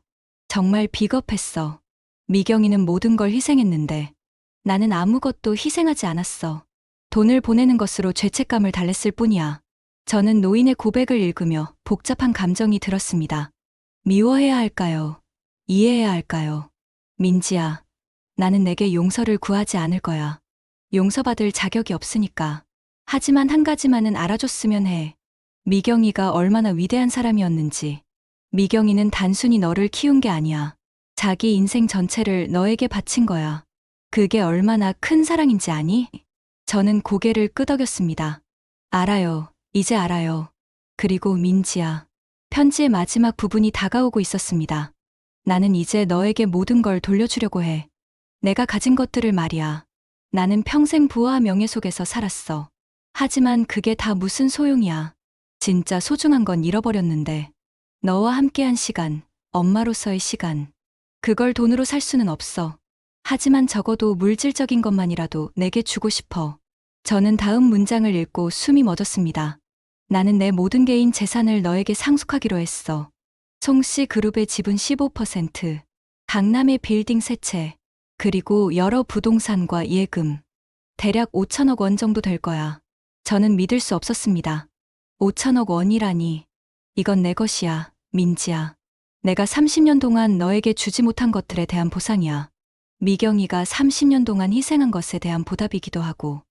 정말 비겁했어. 미경이는 모든 걸 희생했는데 나는 아무것도 희생하지 않았어. 돈을 보내는 것으로 죄책감을 달랬을 뿐이야. 저는 노인의 고백을 읽으며 복잡한 감정이 들었습니다. 미워해야 할까요? 이해해야 할까요? 민지야, 나는 내게 용서를 구하지 않을 거야. 용서받을 자격이 없으니까. 하지만 한 가지만은 알아줬으면 해. 미경이가 얼마나 위대한 사람이었는지. 미경이는 단순히 너를 키운 게 아니야. 자기 인생 전체를 너에게 바친 거야. 그게 얼마나 큰 사랑인지 아니? 저는 고개를 끄덕였습니다. 알아요. 이제 알아요. 그리고 민지야. 편지의 마지막 부분이 다가오고 있었습니다. 나는 이제 너에게 모든 걸 돌려주려고 해. 내가 가진 것들을 말이야. 나는 평생 부와 명예 속에서 살았어. 하지만 그게 다 무슨 소용이야. 진짜 소중한 건 잃어버렸는데. 너와 함께한 시간, 엄마로서의 시간. 그걸 돈으로 살 수는 없어. 하지만 적어도 물질적인 것만이라도 내게 주고 싶어. 저는 다음 문장을 읽고 숨이 멎었습니다. 나는 내 모든 개인 재산을 너에게 상속하기로 했어. 송씨 그룹의 지분 15%, 강남의 빌딩 3채, 그리고 여러 부동산과 예금. 대략 5천억 원 정도 될 거야. 저는 믿을 수 없었습니다. 5천억 원이라니. 이건 내 것이야, 민지야. 내가 30년 동안 너에게 주지 못한 것들에 대한 보상이야. 미경이가 30년 동안 희생한 것에 대한 보답이기도 하고.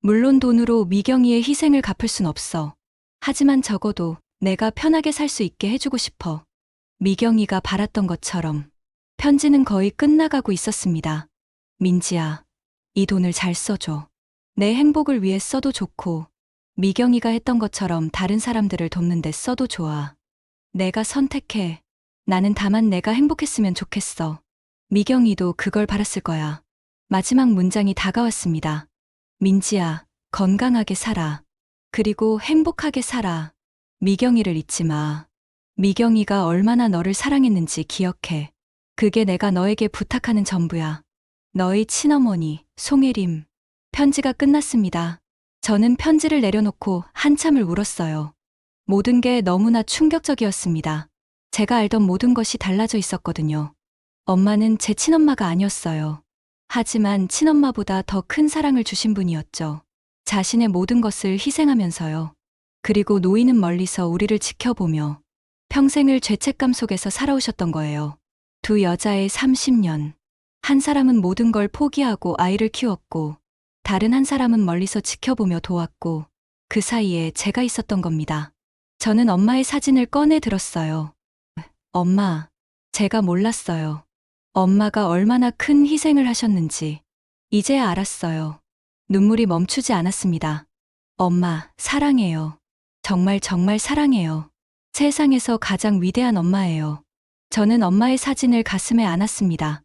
물론 돈으로 미경이의 희생을 갚을 순 없어. 하지만 적어도 내가 편하게 살 수 있게 해주고 싶어. 미경이가 바랐던 것처럼 편지는 거의 끝나가고 있었습니다. 민지야, 이 돈을 잘 써줘. 내 행복을 위해 써도 좋고, 미경이가 했던 것처럼 다른 사람들을 돕는 데 써도 좋아. 내가 선택해. 나는 다만 내가 행복했으면 좋겠어. 미경이도 그걸 바랐을 거야. 마지막 문장이 다가왔습니다. 민지야, 건강하게 살아. 그리고 행복하게 살아. 미경이를 잊지 마. 미경이가 얼마나 너를 사랑했는지 기억해. 그게 내가 너에게 부탁하는 전부야. 너의 친어머니, 송혜림. 편지가 끝났습니다. 저는 편지를 내려놓고 한참을 울었어요. 모든 게 너무나 충격적이었습니다. 제가 알던 모든 것이 달라져 있었거든요. 엄마는 제 친엄마가 아니었어요. 하지만 친엄마보다 더 큰 사랑을 주신 분이었죠. 자신의 모든 것을 희생하면서요. 그리고 노인은 멀리서 우리를 지켜보며 평생을 죄책감 속에서 살아오셨던 거예요. 두 여자의 30년. 한 사람은 모든 걸 포기하고 아이를 키웠고, 다른 한 사람은 멀리서 지켜보며 도왔고, 그 사이에 제가 있었던 겁니다. 저는 엄마의 사진을 꺼내 들었어요. 엄마, 제가 몰랐어요. 엄마가 얼마나 큰 희생을 하셨는지 이제야 알았어요. 눈물이 멈추지 않았습니다. 엄마, 사랑해요. 정말 정말 사랑해요. 세상에서 가장 위대한 엄마예요. 저는 엄마의 사진을 가슴에 안았습니다.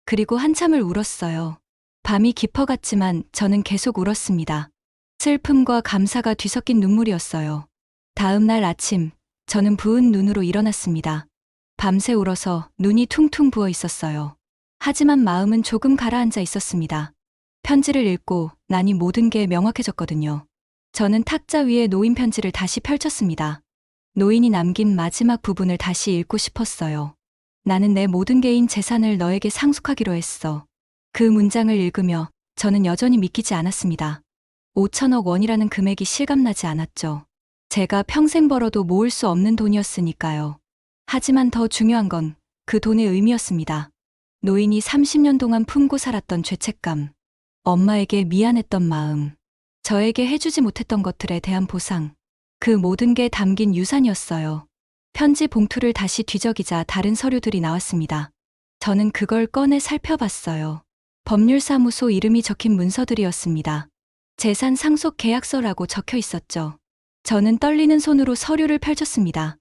그리고 한참을 울었어요. 밤이 깊어갔지만 저는 계속 울었습니다. 슬픔과 감사가 뒤섞인 눈물이었어요. 다음 날 아침, 저는 부은 눈으로 일어났습니다. 밤새 울어서 눈이 퉁퉁 부어 있었어요. 하지만 마음은 조금 가라앉아 있었습니다. 편지를 읽고 나니 모든 게 명확해졌거든요. 저는 탁자 위에 노인 편지를 다시 펼쳤습니다. 노인이 남긴 마지막 부분을 다시 읽고 싶었어요. 나는 내 모든 개인 재산을 너에게 상속하기로 했어. 그 문장을 읽으며 저는 여전히 믿기지 않았습니다. 5천억 원이라는 금액이 실감나지 않았죠. 제가 평생 벌어도 모을 수 없는 돈이었으니까요. 하지만 더 중요한 건 그 돈의 의미였습니다. 노인이 30년 동안 품고 살았던 죄책감, 엄마에게 미안했던 마음, 저에게 해주지 못했던 것들에 대한 보상, 그 모든 게 담긴 유산이었어요. 편지 봉투를 다시 뒤적이자 다른 서류들이 나왔습니다. 저는 그걸 꺼내 살펴봤어요. 법률사무소 이름이 적힌 문서들이었습니다. 재산 상속 계약서라고 적혀 있었죠. 저는 떨리는 손으로 서류를 펼쳤습니다.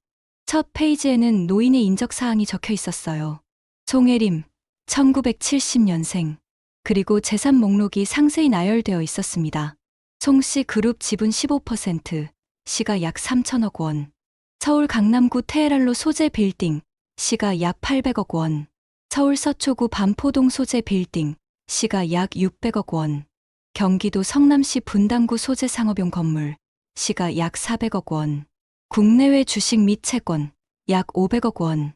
첫 페이지에는 노인의 인적사항이 적혀 있었어요. 송혜림, 1970년생. 그리고 재산 목록이 상세히 나열되어 있었습니다. 송씨 그룹 지분 15%, 시가 약 3천억 원. 서울 강남구 테헤랄로 소재 빌딩, 시가 약 800억 원. 서울 서초구 반포동 소재 빌딩, 시가 약 600억 원. 경기도 성남시 분당구 소재 상업용 건물, 시가 약 400억 원. 국내외 주식 및 채권, 약 500억 원.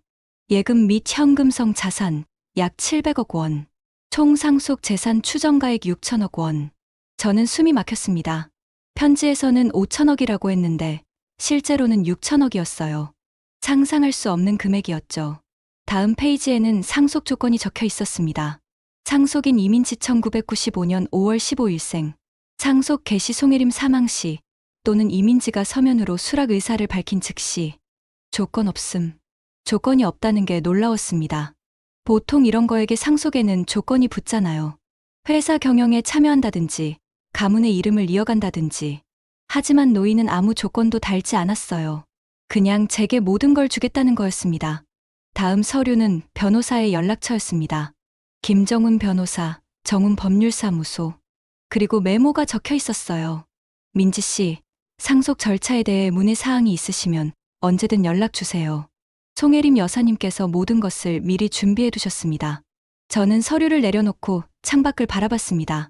예금 및 현금성 자산, 약 700억 원. 총 상속 재산 추정가액 6천억 원. 저는 숨이 막혔습니다. 편지에서는 5천억이라고 했는데 실제로는 6천억이었어요. 상상할 수 없는 금액이었죠. 다음 페이지에는 상속 조건이 적혀 있었습니다. 상속인 이민지 1995년 5월 15일생. 상속 개시 송혜림 사망 시 또는 이민지가 서면으로 수락 의사를 밝힌 즉시. 조건 없음. 조건이 없다는 게 놀라웠습니다. 보통 이런 거에게 상속에는 조건이 붙잖아요. 회사 경영에 참여한다든지, 가문의 이름을 이어간다든지. 하지만 노인은 아무 조건도 달지 않았어요. 그냥 제게 모든 걸 주겠다는 거였습니다. 다음 서류는 변호사의 연락처였습니다. 김정훈 변호사, 정훈법률사무소. 그리고 메모가 적혀 있었어요. 민지 씨, 상속 절차에 대해 문의 사항이 있으시면 언제든 연락 주세요. 송혜림 여사님께서 모든 것을 미리 준비해 두셨습니다. 저는 서류를 내려놓고 창밖을 바라봤습니다.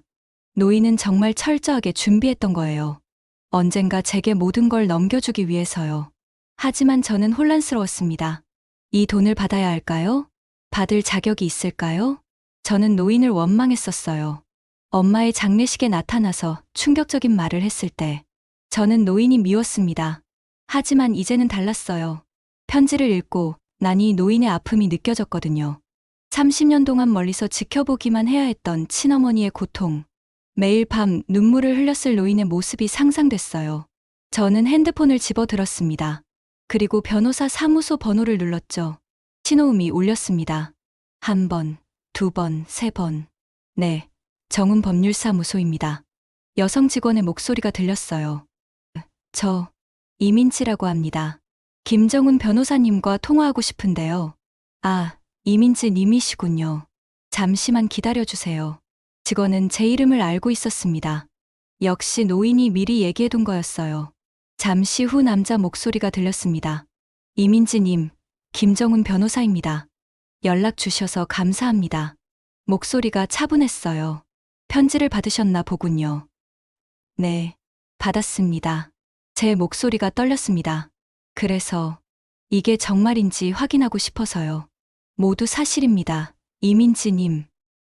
노인은 정말 철저하게 준비했던 거예요. 언젠가 제게 모든 걸 넘겨주기 위해서요. 하지만 저는 혼란스러웠습니다. 이 돈을 받아야 할까요? 받을 자격이 있을까요? 저는 노인을 원망했었어요. 엄마의 장례식에 나타나서 충격적인 말을 했을 때 저는 노인이 미웠습니다. 하지만 이제는 달랐어요. 편지를 읽고 나니 노인의 아픔이 느껴졌거든요. 30년 동안 멀리서 지켜보기만 해야 했던 친어머니의 고통. 매일 밤 눈물을 흘렸을 노인의 모습이 상상됐어요. 저는 핸드폰을 집어들었습니다. 그리고 변호사 사무소 번호를 눌렀죠. 신호음이 울렸습니다. 1번, 2번, 3번. 네, 정훈 법률사무소입니다. 여성 직원의 목소리가 들렸어요. 저, 이민지라고 합니다. 김정훈 변호사님과 통화하고 싶은데요. 아, 이민지 님이시군요. 잠시만 기다려주세요. 직원은 제 이름을 알고 있었습니다. 역시 노인이 미리 얘기해둔 거였어요. 잠시 후 남자 목소리가 들렸습니다. 이민지님, 김정훈 변호사입니다. 연락 주셔서 감사합니다. 목소리가 차분했어요. 편지를 받으셨나 보군요. 네, 받았습니다. 제 목소리가 떨렸습니다. 그래서 이게 정말인지 확인하고 싶어서요. 모두 사실입니다. 이민지님.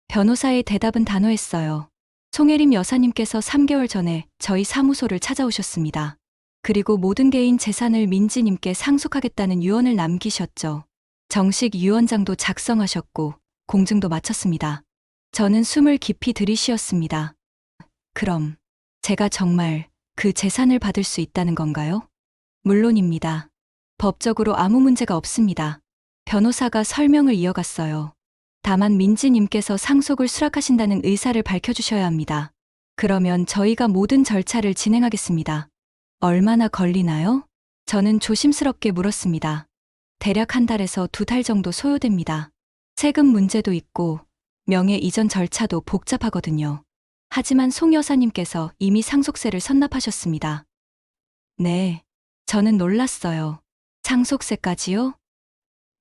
변호사의 대답은 단호했어요. 송혜림 여사님께서 3개월 전에 저희 사무소를 찾아오셨습니다. 그리고 모든 개인 재산을 민지님께 상속하겠다는 유언을 남기셨죠. 정식 유언장도 작성하셨고 공증도 마쳤습니다. 저는 숨을 깊이 들이쉬었습니다. 그럼 제가 정말 그 재산을 받을 수 있다는 건가요? 물론입니다. 법적으로 아무 문제가 없습니다. 변호사가 설명을 이어갔어요. 다만 민지님께서 상속을 수락하신다는 의사를 밝혀주셔야 합니다. 그러면 저희가 모든 절차를 진행하겠습니다. 얼마나 걸리나요? 저는 조심스럽게 물었습니다. 대략 1달에서 2달 정도 소요됩니다. 세금 문제도 있고 명예 이전 절차도 복잡하거든요. 하지만 송 여사님께서 이미 상속세를 선납하셨습니다. 네, 저는 놀랐어요. 상속세까지요?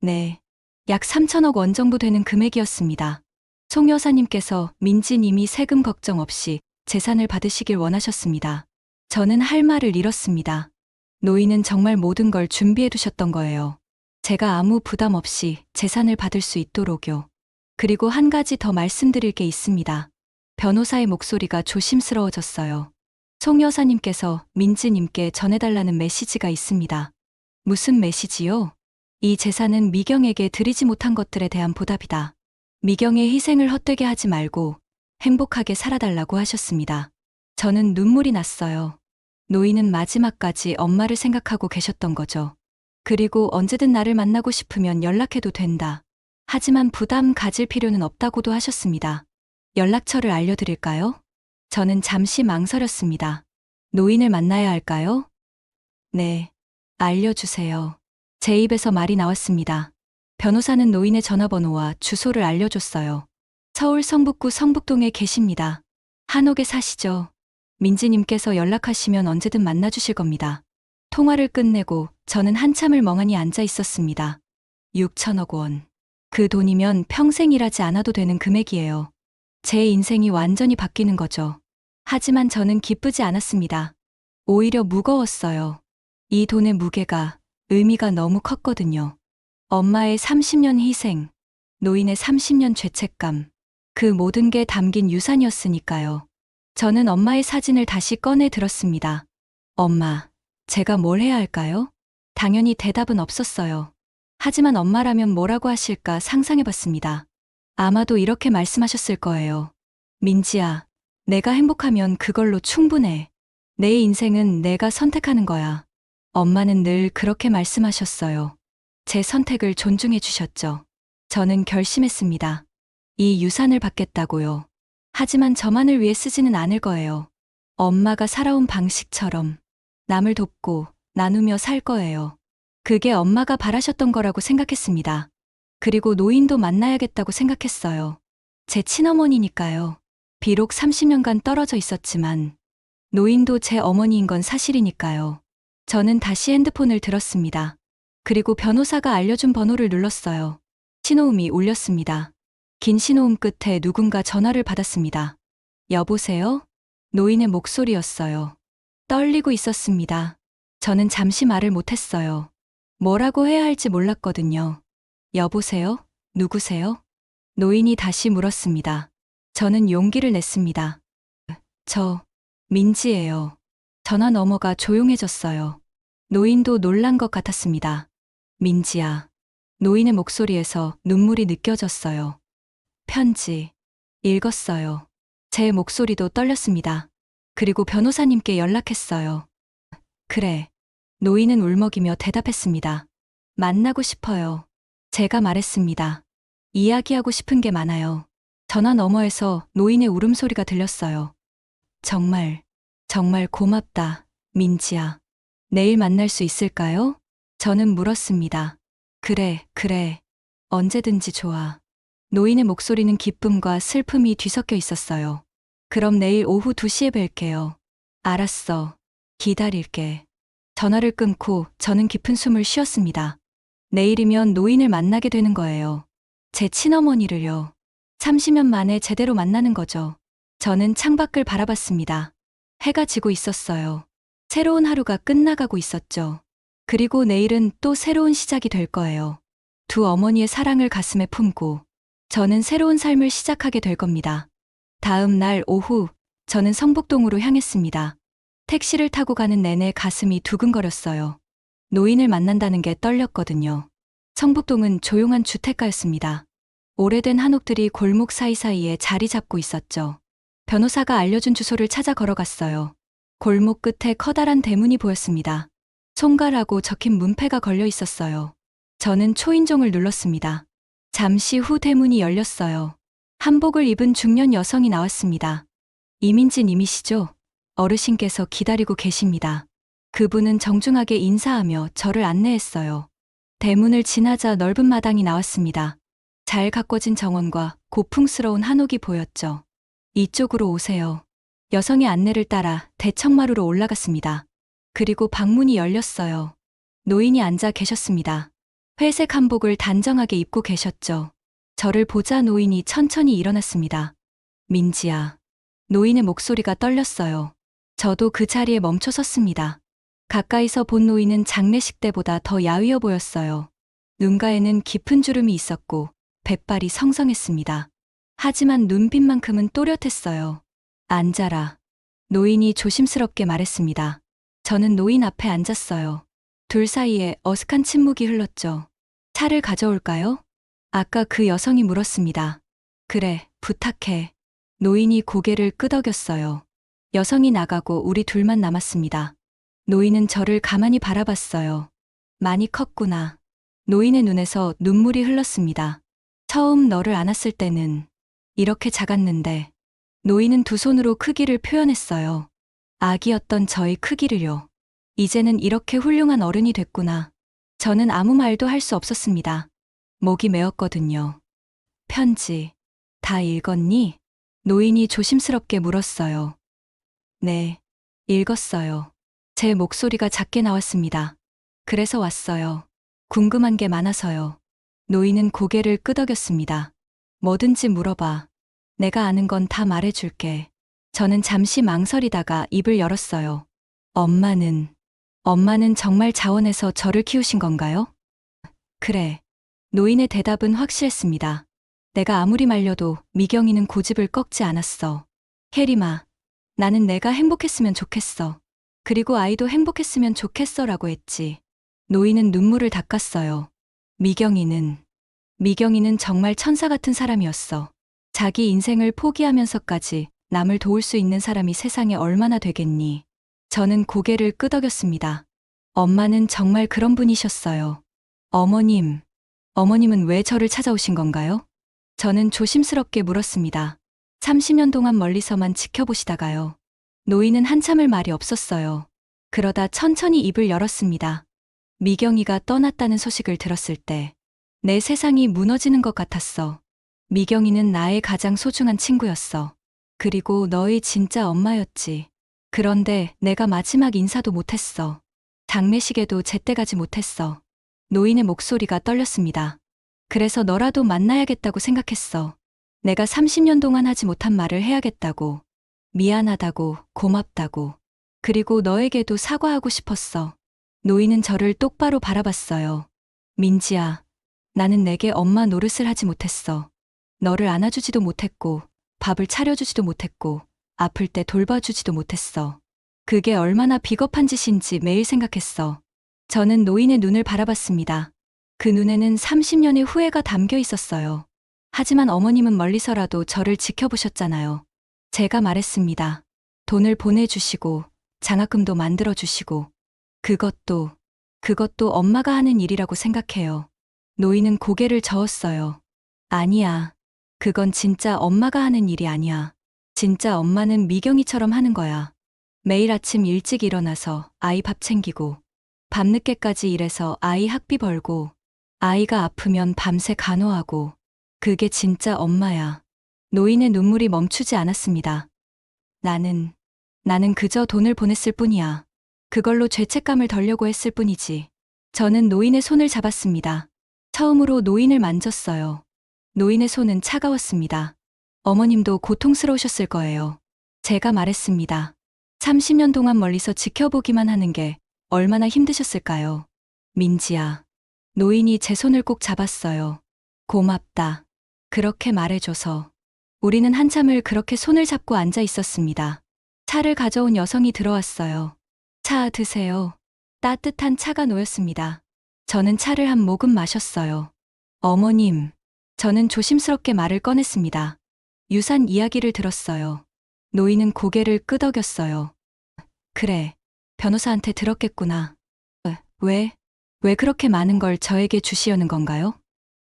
네, 약 3천억 원 정도 되는 금액이었습니다. 송 여사님께서 민지님이 세금 걱정 없이 재산을 받으시길 원하셨습니다. 저는 할 말을 잃었습니다. 노인은 정말 모든 걸 준비해 두셨던 거예요. 제가 아무 부담 없이 재산을 받을 수 있도록요. 그리고 한 가지 더 말씀드릴 게 있습니다. 변호사의 목소리가 조심스러워졌어요. 송 여사님께서 민지님께 전해달라는 메시지가 있습니다. 무슨 메시지요? 이 재산은 미경에게 드리지 못한 것들에 대한 보답이다. 미경의 희생을 헛되게 하지 말고 행복하게 살아달라고 하셨습니다. 저는 눈물이 났어요. 노인은 마지막까지 엄마를 생각하고 계셨던 거죠. 그리고 언제든 나를 만나고 싶으면 연락해도 된다. 하지만 부담 가질 필요는 없다고도 하셨습니다. 연락처를 알려드릴까요? 저는 잠시 망설였습니다. 노인을 만나야 할까요? 네, 알려주세요. 제 입에서 말이 나왔습니다. 변호사는 노인의 전화번호와 주소를 알려줬어요. 서울 성북구 성북동에 계십니다. 한옥에 사시죠? 민지님께서 연락하시면 언제든 만나주실 겁니다. 통화를 끝내고 저는 한참을 멍하니 앉아 있었습니다. 6천억 원. 그 돈이면 평생 일하지 않아도 되는 금액이에요. 제 인생이 완전히 바뀌는 거죠. 하지만 저는 기쁘지 않았습니다. 오히려 무거웠어요. 이 돈의 무게가, 의미가 너무 컸거든요. 엄마의 30년 희생, 노인의 30년 죄책감, 그 모든 게 담긴 유산이었으니까요. 저는 엄마의 사진을 다시 꺼내 들었습니다. 엄마, 제가 뭘 해야 할까요? 당연히 대답은 없었어요. 하지만 엄마라면 뭐라고 하실까 상상해봤습니다. 아마도 이렇게 말씀하셨을 거예요. 민지야, 내가 행복하면 그걸로 충분해. 내 인생은 내가 선택하는 거야. 엄마는 늘 그렇게 말씀하셨어요. 제 선택을 존중해 주셨죠. 저는 결심했습니다. 이 유산을 받겠다고요. 하지만 저만을 위해 쓰지는 않을 거예요. 엄마가 살아온 방식처럼 남을 돕고 나누며 살 거예요. 그게 엄마가 바라셨던 거라고 생각했습니다. 그리고 노인도 만나야겠다고 생각했어요. 제 친어머니니까요. 비록 30년간 떨어져 있었지만 노인도 제 어머니인 건 사실이니까요. 저는 다시 핸드폰을 들었습니다. 그리고 변호사가 알려준 번호를 눌렀어요. 신호음이 울렸습니다. 긴 신호음 끝에 누군가 전화를 받았습니다. 여보세요? 노인의 목소리였어요. 떨리고 있었습니다. 저는 잠시 말을 못했어요. 뭐라고 해야 할지 몰랐거든요. 여보세요? 누구세요? 노인이 다시 물었습니다. 저는 용기를 냈습니다. 저, 민지예요. 전화 너머가 조용해졌어요. 노인도 놀란 것 같았습니다. 민지야. 노인의 목소리에서 눈물이 느껴졌어요. 편지. 읽었어요. 제 목소리도 떨렸습니다. 그리고 변호사님께 연락했어요. 그래. 노인은 울먹이며 대답했습니다. 만나고 싶어요. 제가 말했습니다. 이야기하고 싶은 게 많아요. 전화 너머에서 노인의 울음소리가 들렸어요. 정말, 정말 고맙다, 민지야. 내일 만날 수 있을까요? 저는 물었습니다. 그래. 언제든지 좋아. 노인의 목소리는 기쁨과 슬픔이 뒤섞여 있었어요. 그럼 내일 오후 2시에 뵐게요. 알았어. 기다릴게. 전화를 끊고 저는 깊은 숨을 쉬었습니다. 내일이면 노인을 만나게 되는 거예요. 제 친어머니를요. 30년 만에 제대로 만나는 거죠. 저는 창밖을 바라봤습니다. 해가 지고 있었어요. 새로운 하루가 끝나가고 있었죠. 그리고 내일은 또 새로운 시작이 될 거예요. 두 어머니의 사랑을 가슴에 품고 저는 새로운 삶을 시작하게 될 겁니다. 다음 날 오후 저는 성북동으로 향했습니다. 택시를 타고 가는 내내 가슴이 두근거렸어요. 노인을 만난다는 게 떨렸거든요. 성북동은 조용한 주택가였습니다. 오래된 한옥들이 골목 사이사이에 자리 잡고 있었죠. 변호사가 알려준 주소를 찾아 걸어갔어요. 골목 끝에 커다란 대문이 보였습니다. 송가라고 적힌 문패가 걸려 있었어요. 저는 초인종을 눌렀습니다. 잠시 후 대문이 열렸어요. 한복을 입은 중년 여성이 나왔습니다. 이민지 님이시죠? 어르신께서 기다리고 계십니다. 그분은 정중하게 인사하며 저를 안내했어요. 대문을 지나자 넓은 마당이 나왔습니다. 잘 가꿔진 정원과 고풍스러운 한옥이 보였죠. 이쪽으로 오세요. 여성의 안내를 따라 대청마루로 올라갔습니다. 그리고 방문이 열렸어요. 노인이 앉아 계셨습니다. 회색 한복을 단정하게 입고 계셨죠. 저를 보자 노인이 천천히 일어났습니다. 민지야. 노인의 목소리가 떨렸어요. 저도 그 자리에 멈춰 섰습니다. 가까이서 본 노인은 장례식 때보다 더 야위어 보였어요. 눈가에는 깊은 주름이 있었고 백발이 성성했습니다. 하지만 눈빛만큼은 또렷했어요. 앉아라. 노인이 조심스럽게 말했습니다. 저는 노인 앞에 앉았어요. 둘 사이에 어색한 침묵이 흘렀죠. 차를 가져올까요? 아까 그 여성이 물었습니다. 그래, 부탁해. 노인이 고개를 끄덕였어요. 여성이 나가고 우리 둘만 남았습니다. 노인은 저를 가만히 바라봤어요. 많이 컸구나. 노인의 눈에서 눈물이 흘렀습니다. 처음 너를 안았을 때는 이렇게 작았는데 노인은 두 손으로 크기를 표현했어요. 아기였던 저의 크기를요. 이제는 이렇게 훌륭한 어른이 됐구나. 저는 아무 말도 할 수 없었습니다. 목이 메었거든요. 편지, 다 읽었니? 노인이 조심스럽게 물었어요. 네, 읽었어요. 제 목소리가 작게 나왔습니다. 그래서 왔어요. 궁금한 게 많아서요. 노인은 고개를 끄덕였습니다. 뭐든지 물어봐. 내가 아는 건 다 말해줄게. 저는 잠시 망설이다가 입을 열었어요. 엄마는 정말 자원해서 저를 키우신 건가요? 그래. 노인의 대답은 확실했습니다. 내가 아무리 말려도 미경이는 고집을 꺾지 않았어. 혜림아, 나는 내가 행복했으면 좋겠어. 그리고 아이도 행복했으면 좋겠어라고 했지. 노인은 눈물을 닦았어요. 미경이는 정말 천사 같은 사람이었어. 자기 인생을 포기하면서까지 남을 도울 수 있는 사람이 세상에 얼마나 되겠니? 저는 고개를 끄덕였습니다. 엄마는 정말 그런 분이셨어요. 어머님은 왜 저를 찾아오신 건가요? 저는 조심스럽게 물었습니다. 30년 동안 멀리서만 지켜보시다가요. 노인은 한참을 말이 없었어요. 그러다 천천히 입을 열었습니다. 미경이가 떠났다는 소식을 들었을 때 내 세상이 무너지는 것 같았어. 미경이는 나의 가장 소중한 친구였어. 그리고 너의 진짜 엄마였지. 그런데 내가 마지막 인사도 못했어. 장례식에도 제때 가지 못했어. 노인의 목소리가 떨렸습니다. 그래서 너라도 만나야겠다고 생각했어. 내가 30년 동안 하지 못한 말을 해야겠다고. 미안하다고, 고맙다고. 그리고 너에게도 사과하고 싶었어. 노인은 저를 똑바로 바라봤어요. 민지야, 나는 내게 엄마 노릇을 하지 못했어. 너를 안아주지도 못했고, 밥을 차려주지도 못했고, 아플 때 돌봐주지도 못했어. 그게 얼마나 비겁한 짓인지 매일 생각했어. 저는 노인의 눈을 바라봤습니다. 그 눈에는 30년의 후회가 담겨 있었어요. 하지만 어머님은 멀리서라도 저를 지켜보셨잖아요. 제가 말했습니다. 돈을 보내주시고, 장학금도 만들어주시고, 그것도 엄마가 하는 일이라고 생각해요. 노인은 고개를 저었어요. 아니야. 그건 진짜 엄마가 하는 일이 아니야. 진짜 엄마는 미경이처럼 하는 거야. 매일 아침 일찍 일어나서 아이 밥 챙기고, 밤늦게까지 일해서 아이 학비 벌고, 아이가 아프면 밤새 간호하고, 그게 진짜 엄마야. 노인의 눈물이 멈추지 않았습니다. 나는 그저 돈을 보냈을 뿐이야. 그걸로 죄책감을 덜려고 했을 뿐이지. 저는 노인의 손을 잡았습니다. 처음으로 노인을 만졌어요. 노인의 손은 차가웠습니다. 어머님도 고통스러우셨을 거예요. 제가 말했습니다. 30년 동안 멀리서 지켜보기만 하는 게 얼마나 힘드셨을까요? 민지야. 노인이 제 손을 꼭 잡았어요. 고맙다. 그렇게 말해줘서. 우리는 한참을 그렇게 손을 잡고 앉아 있었습니다. 차를 가져온 여성이 들어왔어요. 차 드세요. 따뜻한 차가 놓였습니다. 저는 차를 한 모금 마셨어요. 어머님. 저는 조심스럽게 말을 꺼냈습니다. 유산 이야기를 들었어요. 노인은 고개를 끄덕였어요. 그래. 변호사한테 들었겠구나. 왜 그렇게 많은 걸 저에게 주시려는 건가요?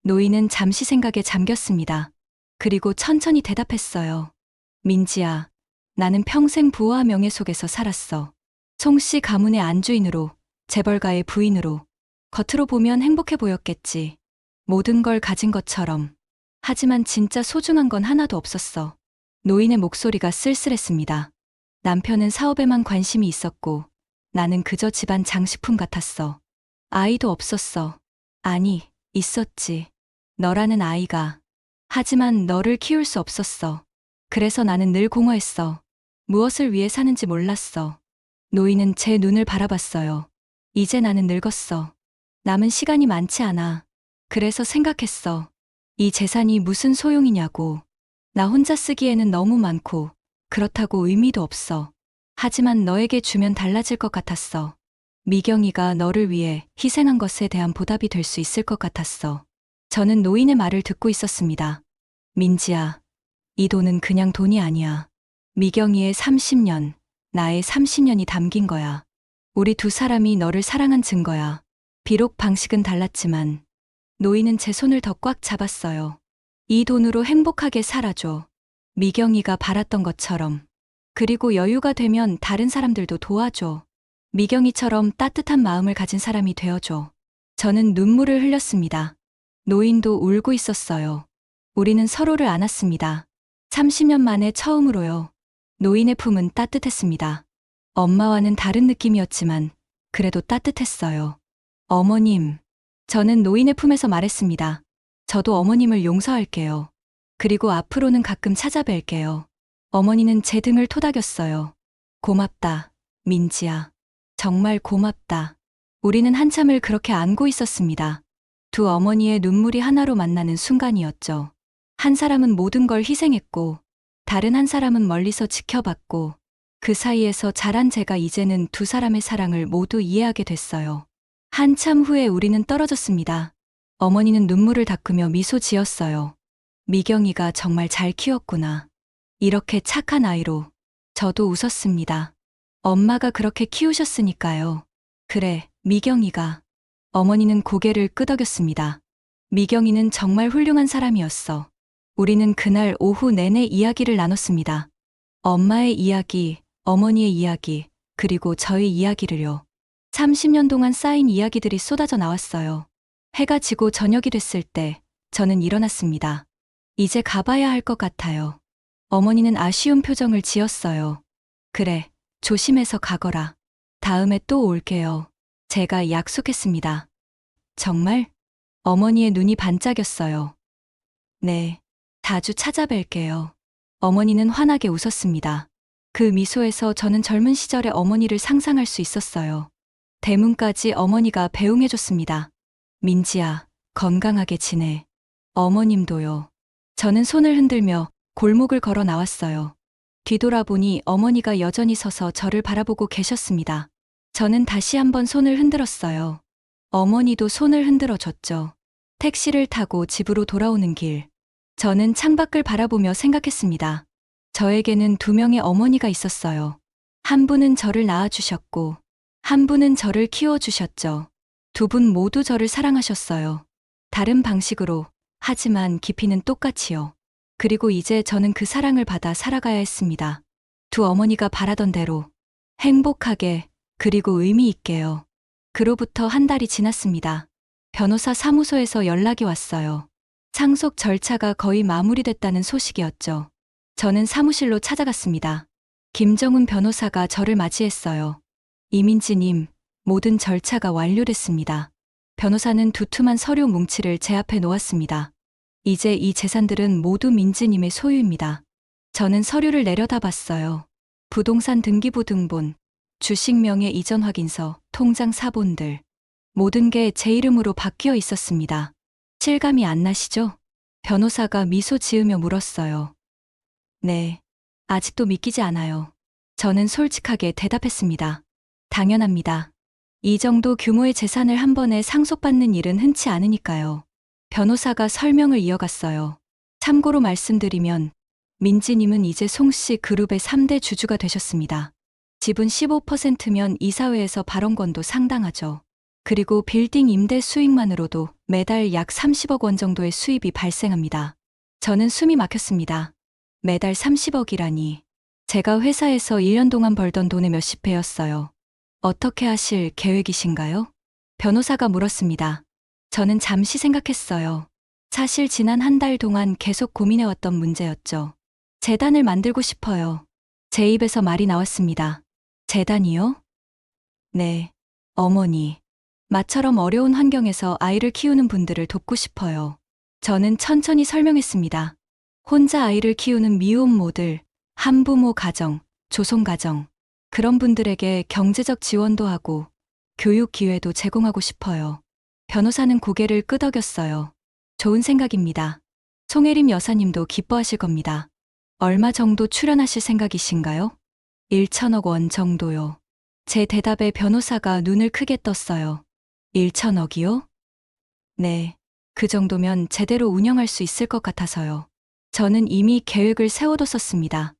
노인은 잠시 생각에 잠겼습니다. 그리고 천천히 대답했어요. 민지야, 나는 평생 부와 명예 속에서 살았어. 송씨 가문의 안주인으로, 재벌가의 부인으로. 겉으로 보면 행복해 보였겠지. 모든 걸 가진 것처럼. 하지만 진짜 소중한 건 하나도 없었어. 노인의 목소리가 쓸쓸했습니다. 남편은 사업에만 관심이 있었고, 나는 그저 집안 장식품 같았어. 아이도 없었어. 아니, 있었지. 너라는 아이가. 하지만 너를 키울 수 없었어. 그래서 나는 늘 공허했어. 무엇을 위해 사는지 몰랐어. 노인은 제 눈을 바라봤어요. 이제 나는 늙었어. 남은 시간이 많지 않아. 그래서 생각했어. 이 재산이 무슨 소용이냐고. 나 혼자 쓰기에는 너무 많고, 그렇다고 의미도 없어. 하지만 너에게 주면 달라질 것 같았어. 미경이가 너를 위해 희생한 것에 대한 보답이 될 수 있을 것 같았어. 저는 노인의 말을 듣고 있었습니다. 민지야, 이 돈은 그냥 돈이 아니야. 미경이의 30년, 나의 30년이 담긴 거야. 우리 두 사람이 너를 사랑한 증거야. 비록 방식은 달랐지만 노인은 제 손을 더 꽉 잡았어요. 이 돈으로 행복하게 살아줘. 미경이가 바랐던 것처럼. 그리고 여유가 되면 다른 사람들도 도와줘. 미경이처럼 따뜻한 마음을 가진 사람이 되어줘. 저는 눈물을 흘렸습니다. 노인도 울고 있었어요. 우리는 서로를 안았습니다. 30년 만에 처음으로요. 노인의 품은 따뜻했습니다. 엄마와는 다른 느낌이었지만 그래도 따뜻했어요. 어머님, 저는 노인의 품에서 말했습니다. 저도 어머님을 용서할게요. 그리고 앞으로는 가끔 찾아뵐게요. 어머니는 제 등을 토닥였어요. 고맙다, 민지야. 정말 고맙다. 우리는 한참을 그렇게 안고 있었습니다. 두 어머니의 눈물이 하나로 만나는 순간이었죠. 한 사람은 모든 걸 희생했고, 다른 한 사람은 멀리서 지켜봤고, 그 사이에서 자란 제가 이제는 두 사람의 사랑을 모두 이해하게 됐어요. 한참 후에 우리는 떨어졌습니다. 어머니는 눈물을 닦으며 미소 지었어요. 미경이가 정말 잘 키웠구나. 이렇게 착한 아이로. 저도 웃었습니다. 엄마가 그렇게 키우셨으니까요. 그래, 미경이가. 어머니는 고개를 끄덕였습니다. 미경이는 정말 훌륭한 사람이었어. 우리는 그날 오후 내내 이야기를 나눴습니다. 엄마의 이야기, 어머니의 이야기, 그리고 저의 이야기를요. 30년 동안 쌓인 이야기들이 쏟아져 나왔어요. 해가 지고 저녁이 됐을 때 저는 일어났습니다. 이제 가봐야 할 것 같아요. 어머니는 아쉬운 표정을 지었어요. 그래, 조심해서 가거라. 다음에 또 올게요. 제가 약속했습니다. 정말? 어머니의 눈이 반짝였어요. 네, 자주 찾아뵐게요. 어머니는 환하게 웃었습니다. 그 미소에서 저는 젊은 시절의 어머니를 상상할 수 있었어요. 대문까지 어머니가 배웅해줬습니다. 민지야, 건강하게 지내. 어머님도요. 저는 손을 흔들며 골목을 걸어 나왔어요. 뒤돌아보니 어머니가 여전히 서서 저를 바라보고 계셨습니다. 저는 다시 한번 손을 흔들었어요. 어머니도 손을 흔들어 줬죠. 택시를 타고 집으로 돌아오는 길. 저는 창밖을 바라보며 생각했습니다. 저에게는 두 명의 어머니가 있었어요. 한 분은 저를 낳아주셨고, 한 분은 저를 키워주셨죠. 두 분 모두 저를 사랑하셨어요. 다른 방식으로, 하지만 깊이는 똑같이요. 그리고 이제 저는 그 사랑을 받아 살아가야 했습니다. 두 어머니가 바라던 대로, 행복하게, 그리고 의미 있게요. 그로부터 한 달이 지났습니다. 변호사 사무소에서 연락이 왔어요. 상속 절차가 거의 마무리됐다는 소식이었죠. 저는 사무실로 찾아갔습니다. 김정훈 변호사가 저를 맞이했어요. 이민지님, 모든 절차가 완료됐습니다. 변호사는 두툼한 서류 뭉치를 제 앞에 놓았습니다. 이제 이 재산들은 모두 민지님의 소유입니다. 저는 서류를 내려다봤어요. 부동산 등기부 등본, 주식명의 이전 확인서, 통장 사본들. 모든 게 제 이름으로 바뀌어 있었습니다. 실감이 안 나시죠? 변호사가 미소 지으며 물었어요. 네, 아직도 믿기지 않아요. 저는 솔직하게 대답했습니다. 당연합니다. 이 정도 규모의 재산을 한 번에 상속받는 일은 흔치 않으니까요. 변호사가 설명을 이어갔어요. 참고로 말씀드리면 민지님은 이제 송씨 그룹의 3대 주주가 되셨습니다. 지분 15%면 이사회에서 발언권도 상당하죠. 그리고 빌딩 임대 수익만으로도 매달 약 30억 원 정도의 수입이 발생합니다. 저는 숨이 막혔습니다. 매달 30억이라니. 제가 회사에서 1년 동안 벌던 돈의 몇십 배였어요. 어떻게 하실 계획이신가요? 변호사가 물었습니다. 저는 잠시 생각했어요. 사실 지난 한 달 동안 계속 고민해왔던 문제였죠. 재단을 만들고 싶어요. 제 입에서 말이 나왔습니다. 재단이요? 네, 어머니. 마처럼 어려운 환경에서 아이를 키우는 분들을 돕고 싶어요. 저는 천천히 설명했습니다. 혼자 아이를 키우는 미혼모들, 한부모 가정, 조손가정, 그런 분들에게 경제적 지원도 하고 교육 기회도 제공하고 싶어요. 변호사는 고개를 끄덕였어요. 좋은 생각입니다. 송혜림 여사님도 기뻐하실 겁니다. 얼마 정도 출연하실 생각이신가요? 1천억 원 정도요. 제 대답에 변호사가 눈을 크게 떴어요. 1천억이요? 네, 그 정도면 제대로 운영할 수 있을 것 같아서요. 저는 이미 계획을 세워뒀었습니다.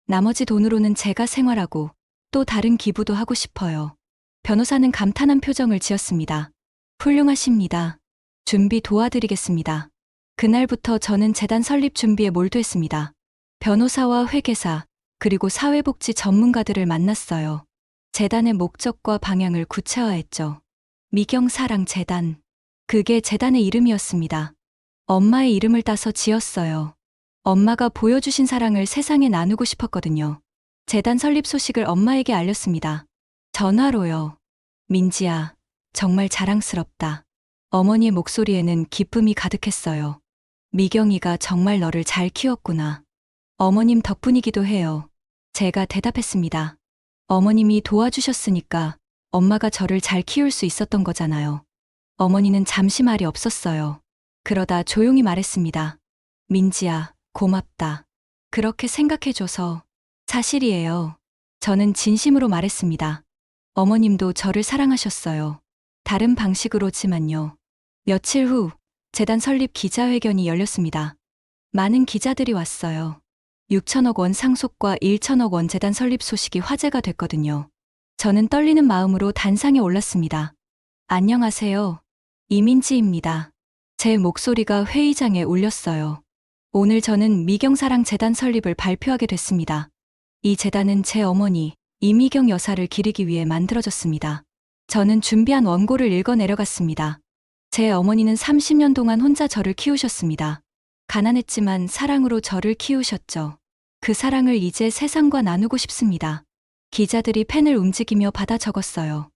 나머지 돈으로는 제가 생활하고 또 다른 기부도 하고 싶어요. 변호사는 감탄한 표정을 지었습니다. 훌륭하십니다. 준비 도와드리겠습니다. 그날부터 저는 재단 설립 준비에 몰두했습니다. 변호사와 회계사, 그리고 사회복지 전문가들을 만났어요. 재단의 목적과 방향을 구체화했죠. 미경사랑재단, 그게 재단의 이름이었습니다. 엄마의 이름을 따서 지었어요. 엄마가 보여주신 사랑을 세상에 나누고 싶었거든요. 재단 설립 소식을 엄마에게 알렸습니다. 전화로요. 민지야, 정말 자랑스럽다. 어머니의 목소리에는 기쁨이 가득했어요. 미경이가 정말 너를 잘 키웠구나. 어머님 덕분이기도 해요. 제가 대답했습니다. 어머님이 도와주셨으니까 엄마가 저를 잘 키울 수 있었던 거잖아요. 어머니는 잠시 말이 없었어요. 그러다 조용히 말했습니다. 민지야, 고맙다. 그렇게 생각해줘서. 사실이에요. 저는 진심으로 말했습니다. 어머님도 저를 사랑하셨어요. 다른 방식으로지만요. 며칠 후 재단 설립 기자회견이 열렸습니다. 많은 기자들이 왔어요. 6천억 원 상속과 1천억 원 재단 설립 소식이 화제가 됐거든요. 저는 떨리는 마음으로 단상에 올랐습니다. 안녕하세요. 이민지입니다. 제 목소리가 회의장에 울렸어요. 오늘 저는 미경사랑 재단 설립을 발표하게 됐습니다. 이 재단은 제 어머니 이미경 여사를 기리기 위해 만들어졌습니다. 저는 준비한 원고를 읽어 내려갔습니다. 제 어머니는 30년 동안 혼자 저를 키우셨습니다. 가난했지만 사랑으로 저를 키우셨죠. 그 사랑을 이제 세상과 나누고 싶습니다. 기자들이 펜을 움직이며 받아 적었어요.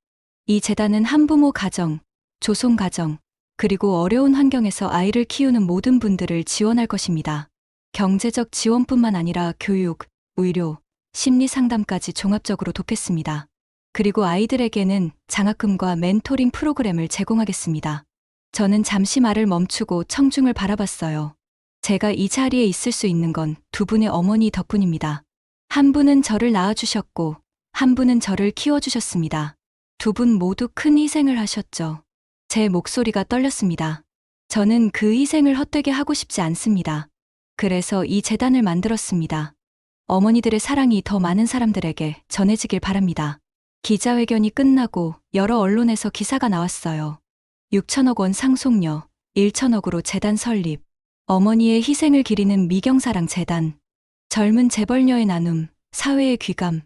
이 재단은 한부모 가정, 조손 가정, 그리고 어려운 환경에서 아이를 키우는 모든 분들을 지원할 것입니다. 경제적 지원뿐만 아니라 교육, 의료, 심리 상담까지 종합적으로 돕겠습니다. 그리고 아이들에게는 장학금과 멘토링 프로그램을 제공하겠습니다. 저는 잠시 말을 멈추고 청중을 바라봤어요. 제가 이 자리에 있을 수 있는 건 두 분의 어머니 덕분입니다. 한 분은 저를 낳아주셨고, 한 분은 저를 키워주셨습니다. 두 분 모두 큰 희생을 하셨죠. 제 목소리가 떨렸습니다. 저는 그 희생을 헛되게 하고 싶지 않습니다. 그래서 이 재단을 만들었습니다. 어머니들의 사랑이 더 많은 사람들에게 전해지길 바랍니다. 기자회견이 끝나고 여러 언론에서 기사가 나왔어요. 6천억 원 상속료, 1천억으로 재단 설립, 어머니의 희생을 기리는 미경사랑 재단, 젊은 재벌녀의 나눔, 사회의 귀감.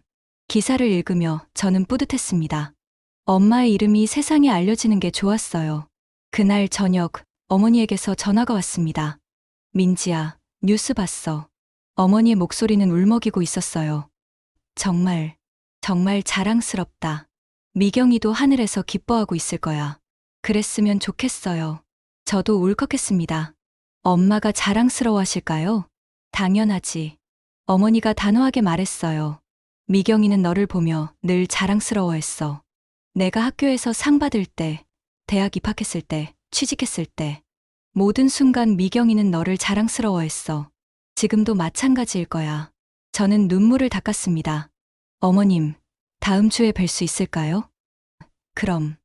기사를 읽으며 저는 뿌듯했습니다. 엄마의 이름이 세상에 알려지는 게 좋았어요. 그날 저녁 어머니에게서 전화가 왔습니다. 민지야, 뉴스 봤어. 어머니의 목소리는 울먹이고 있었어요. 정말 자랑스럽다. 미경이도 하늘에서 기뻐하고 있을 거야. 그랬으면 좋겠어요. 저도 울컥했습니다. 엄마가 자랑스러워 하실까요? 당연하지. 어머니가 단호하게 말했어요. 미경이는 너를 보며 늘 자랑스러워했어. 내가 학교에서 상 받을 때, 대학 입학했을 때, 취직했을 때, 모든 순간 미경이는 너를 자랑스러워했어. 지금도 마찬가지일 거야. 저는 눈물을 닦았습니다. 어머님, 다음 주에 뵐 수 있을까요? 그럼,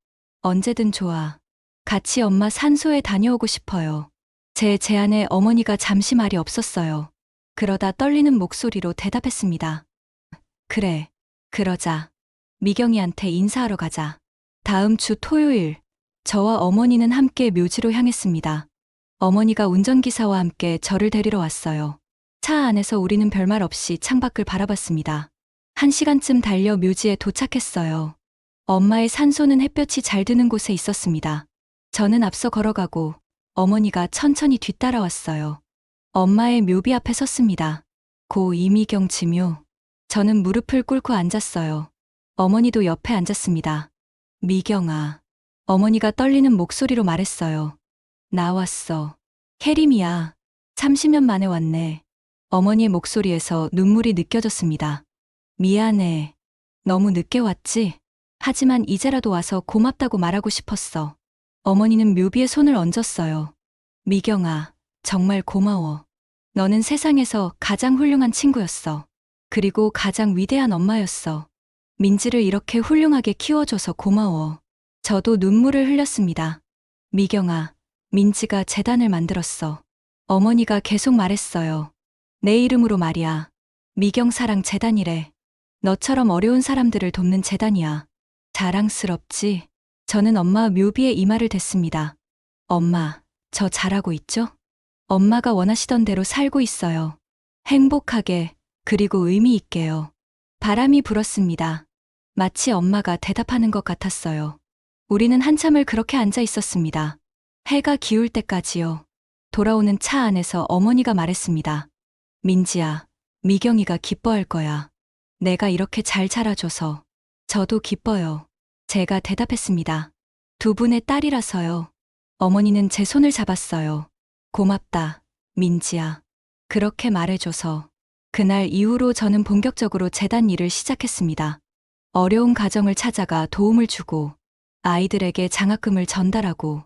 언제든 좋아. 같이 엄마 산소에 다녀오고 싶어요. 제 제안에 어머니가 잠시 말이 없었어요. 그러다 떨리는 목소리로 대답했습니다. 그래, 그러자. 미경이한테 인사하러 가자. 다음 주 토요일, 저와 어머니는 함께 묘지로 향했습니다. 어머니가 운전기사와 함께 저를 데리러 왔어요. 차 안에서 우리는 별말 없이 창밖을 바라봤습니다. 1시간쯤 달려 묘지에 도착했어요. 엄마의 산소는 햇볕이 잘 드는 곳에 있었습니다. 저는 앞서 걸어가고 어머니가 천천히 뒤따라왔어요. 엄마의 묘비 앞에 섰습니다. 고 이미경 지묘. 저는 무릎을 꿇고 앉았어요. 어머니도 옆에 앉았습니다. 미경아. 어머니가 떨리는 목소리로 말했어요. 나왔어. 혜림이야. 30년 만에 왔네. 어머니의 목소리에서 눈물이 느껴졌습니다. 미안해. 너무 늦게 왔지? 하지만 이제라도 와서 고맙다고 말하고 싶었어. 어머니는 묘비에 손을 얹었어요. 미경아, 정말 고마워. 너는 세상에서 가장 훌륭한 친구였어. 그리고 가장 위대한 엄마였어. 민지를 이렇게 훌륭하게 키워줘서 고마워. 저도 눈물을 흘렸습니다. 미경아, 민지가 재단을 만들었어. 어머니가 계속 말했어요. 내 이름으로 말이야. 미경사랑 재단이래. 너처럼 어려운 사람들을 돕는 재단이야. 자랑스럽지? 저는 엄마 묘비에 이마를 댔습니다. 엄마, 저 잘하고 있죠? 엄마가 원하시던 대로 살고 있어요. 행복하게, 그리고 의미 있게요. 바람이 불었습니다. 마치 엄마가 대답하는 것 같았어요. 우리는 한참을 그렇게 앉아 있었습니다. 해가 기울 때까지요. 돌아오는 차 안에서 어머니가 말했습니다. 민지야, 미경이가 기뻐할 거야. 내가 이렇게 잘 자라줘서. 저도 기뻐요. 제가 대답했습니다. 두 분의 딸이라서요. 어머니는 제 손을 잡았어요. 고맙다, 민지야. 그렇게 말해줘서. 그날 이후로 저는 본격적으로 재단 일을 시작했습니다. 어려운 가정을 찾아가 도움을 주고, 아이들에게 장학금을 전달하고,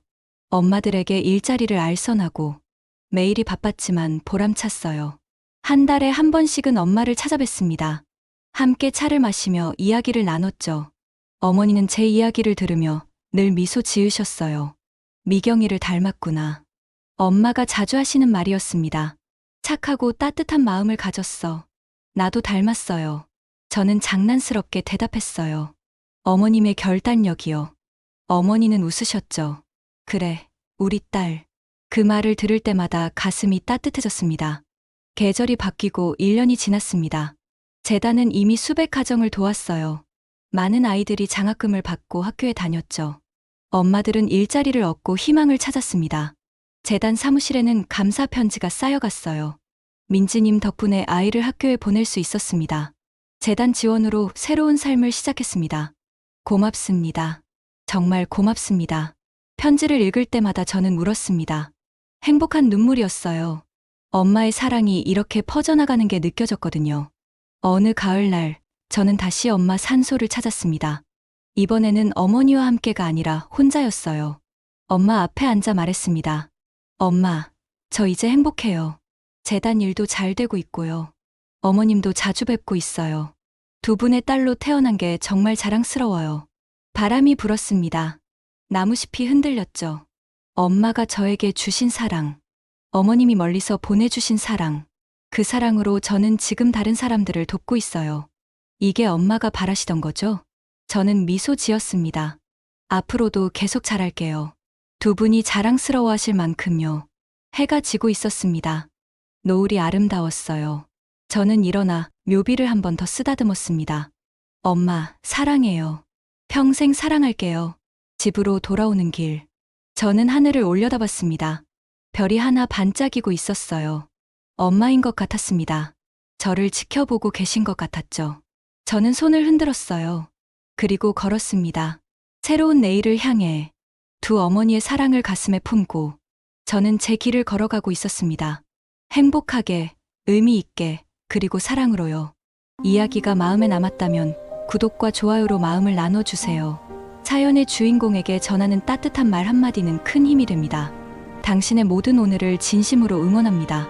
엄마들에게 일자리를 알선하고, 매일이 바빴지만 보람찼어요. 한 달에 한 번씩은 엄마를 찾아뵀습니다. 함께 차를 마시며 이야기를 나눴죠. 어머니는 제 이야기를 들으며 늘 미소 지으셨어요. 미경이를 닮았구나. 엄마가 자주 하시는 말이었습니다. 착하고 따뜻한 마음을 가졌어. 나도 닮았어요. 저는 장난스럽게 대답했어요. 어머님의 결단력이요. 어머니는 웃으셨죠. 그래, 우리 딸. 그 말을 들을 때마다 가슴이 따뜻해졌습니다. 계절이 바뀌고 1년이 지났습니다. 재단은 이미 수백 가정을 도왔어요. 많은 아이들이 장학금을 받고 학교에 다녔죠. 엄마들은 일자리를 얻고 희망을 찾았습니다. 재단 사무실에는 감사 편지가 쌓여갔어요. 민지님 덕분에 아이를 학교에 보낼 수 있었습니다. 재단 지원으로 새로운 삶을 시작했습니다. 고맙습니다. 정말 고맙습니다. 편지를 읽을 때마다 저는 울었습니다. 행복한 눈물이었어요. 엄마의 사랑이 이렇게 퍼져나가는 게 느껴졌거든요. 어느 가을날, 저는 다시 엄마 산소를 찾았습니다. 이번에는 어머니와 함께가 아니라 혼자였어요. 엄마 앞에 앉아 말했습니다. 엄마, 저 이제 행복해요. 재단 일도 잘 되고 있고요. 어머님도 자주 뵙고 있어요. 두 분의 딸로 태어난 게 정말 자랑스러워요. 바람이 불었습니다. 나무숲이 흔들렸죠. 엄마가 저에게 주신 사랑, 어머님이 멀리서 보내주신 사랑, 그 사랑으로 저는 지금 다른 사람들을 돕고 있어요. 이게 엄마가 바라시던 거죠? 저는 미소 지었습니다. 앞으로도 계속 잘할게요. 두 분이 자랑스러워 하실 만큼요. 해가 지고 있었습니다. 노을이 아름다웠어요. 저는 일어나 묘비를 한 번 더 쓰다듬었습니다. 엄마, 사랑해요. 평생 사랑할게요. 집으로 돌아오는 길. 저는 하늘을 올려다봤습니다. 별이 하나 반짝이고 있었어요. 엄마인 것 같았습니다. 저를 지켜보고 계신 것 같았죠. 저는 손을 흔들었어요. 그리고 걸었습니다. 새로운 내일을 향해 두 어머니의 사랑을 가슴에 품고 저는 제 길을 걸어가고 있었습니다. 행복하게, 의미 있게, 그리고 사랑으로요. 이야기가 마음에 남았다면 구독과 좋아요로 마음을 나눠주세요. 사연의 주인공에게 전하는 따뜻한 말 한마디는 큰 힘이 됩니다. 당신의 모든 오늘을 진심으로 응원합니다.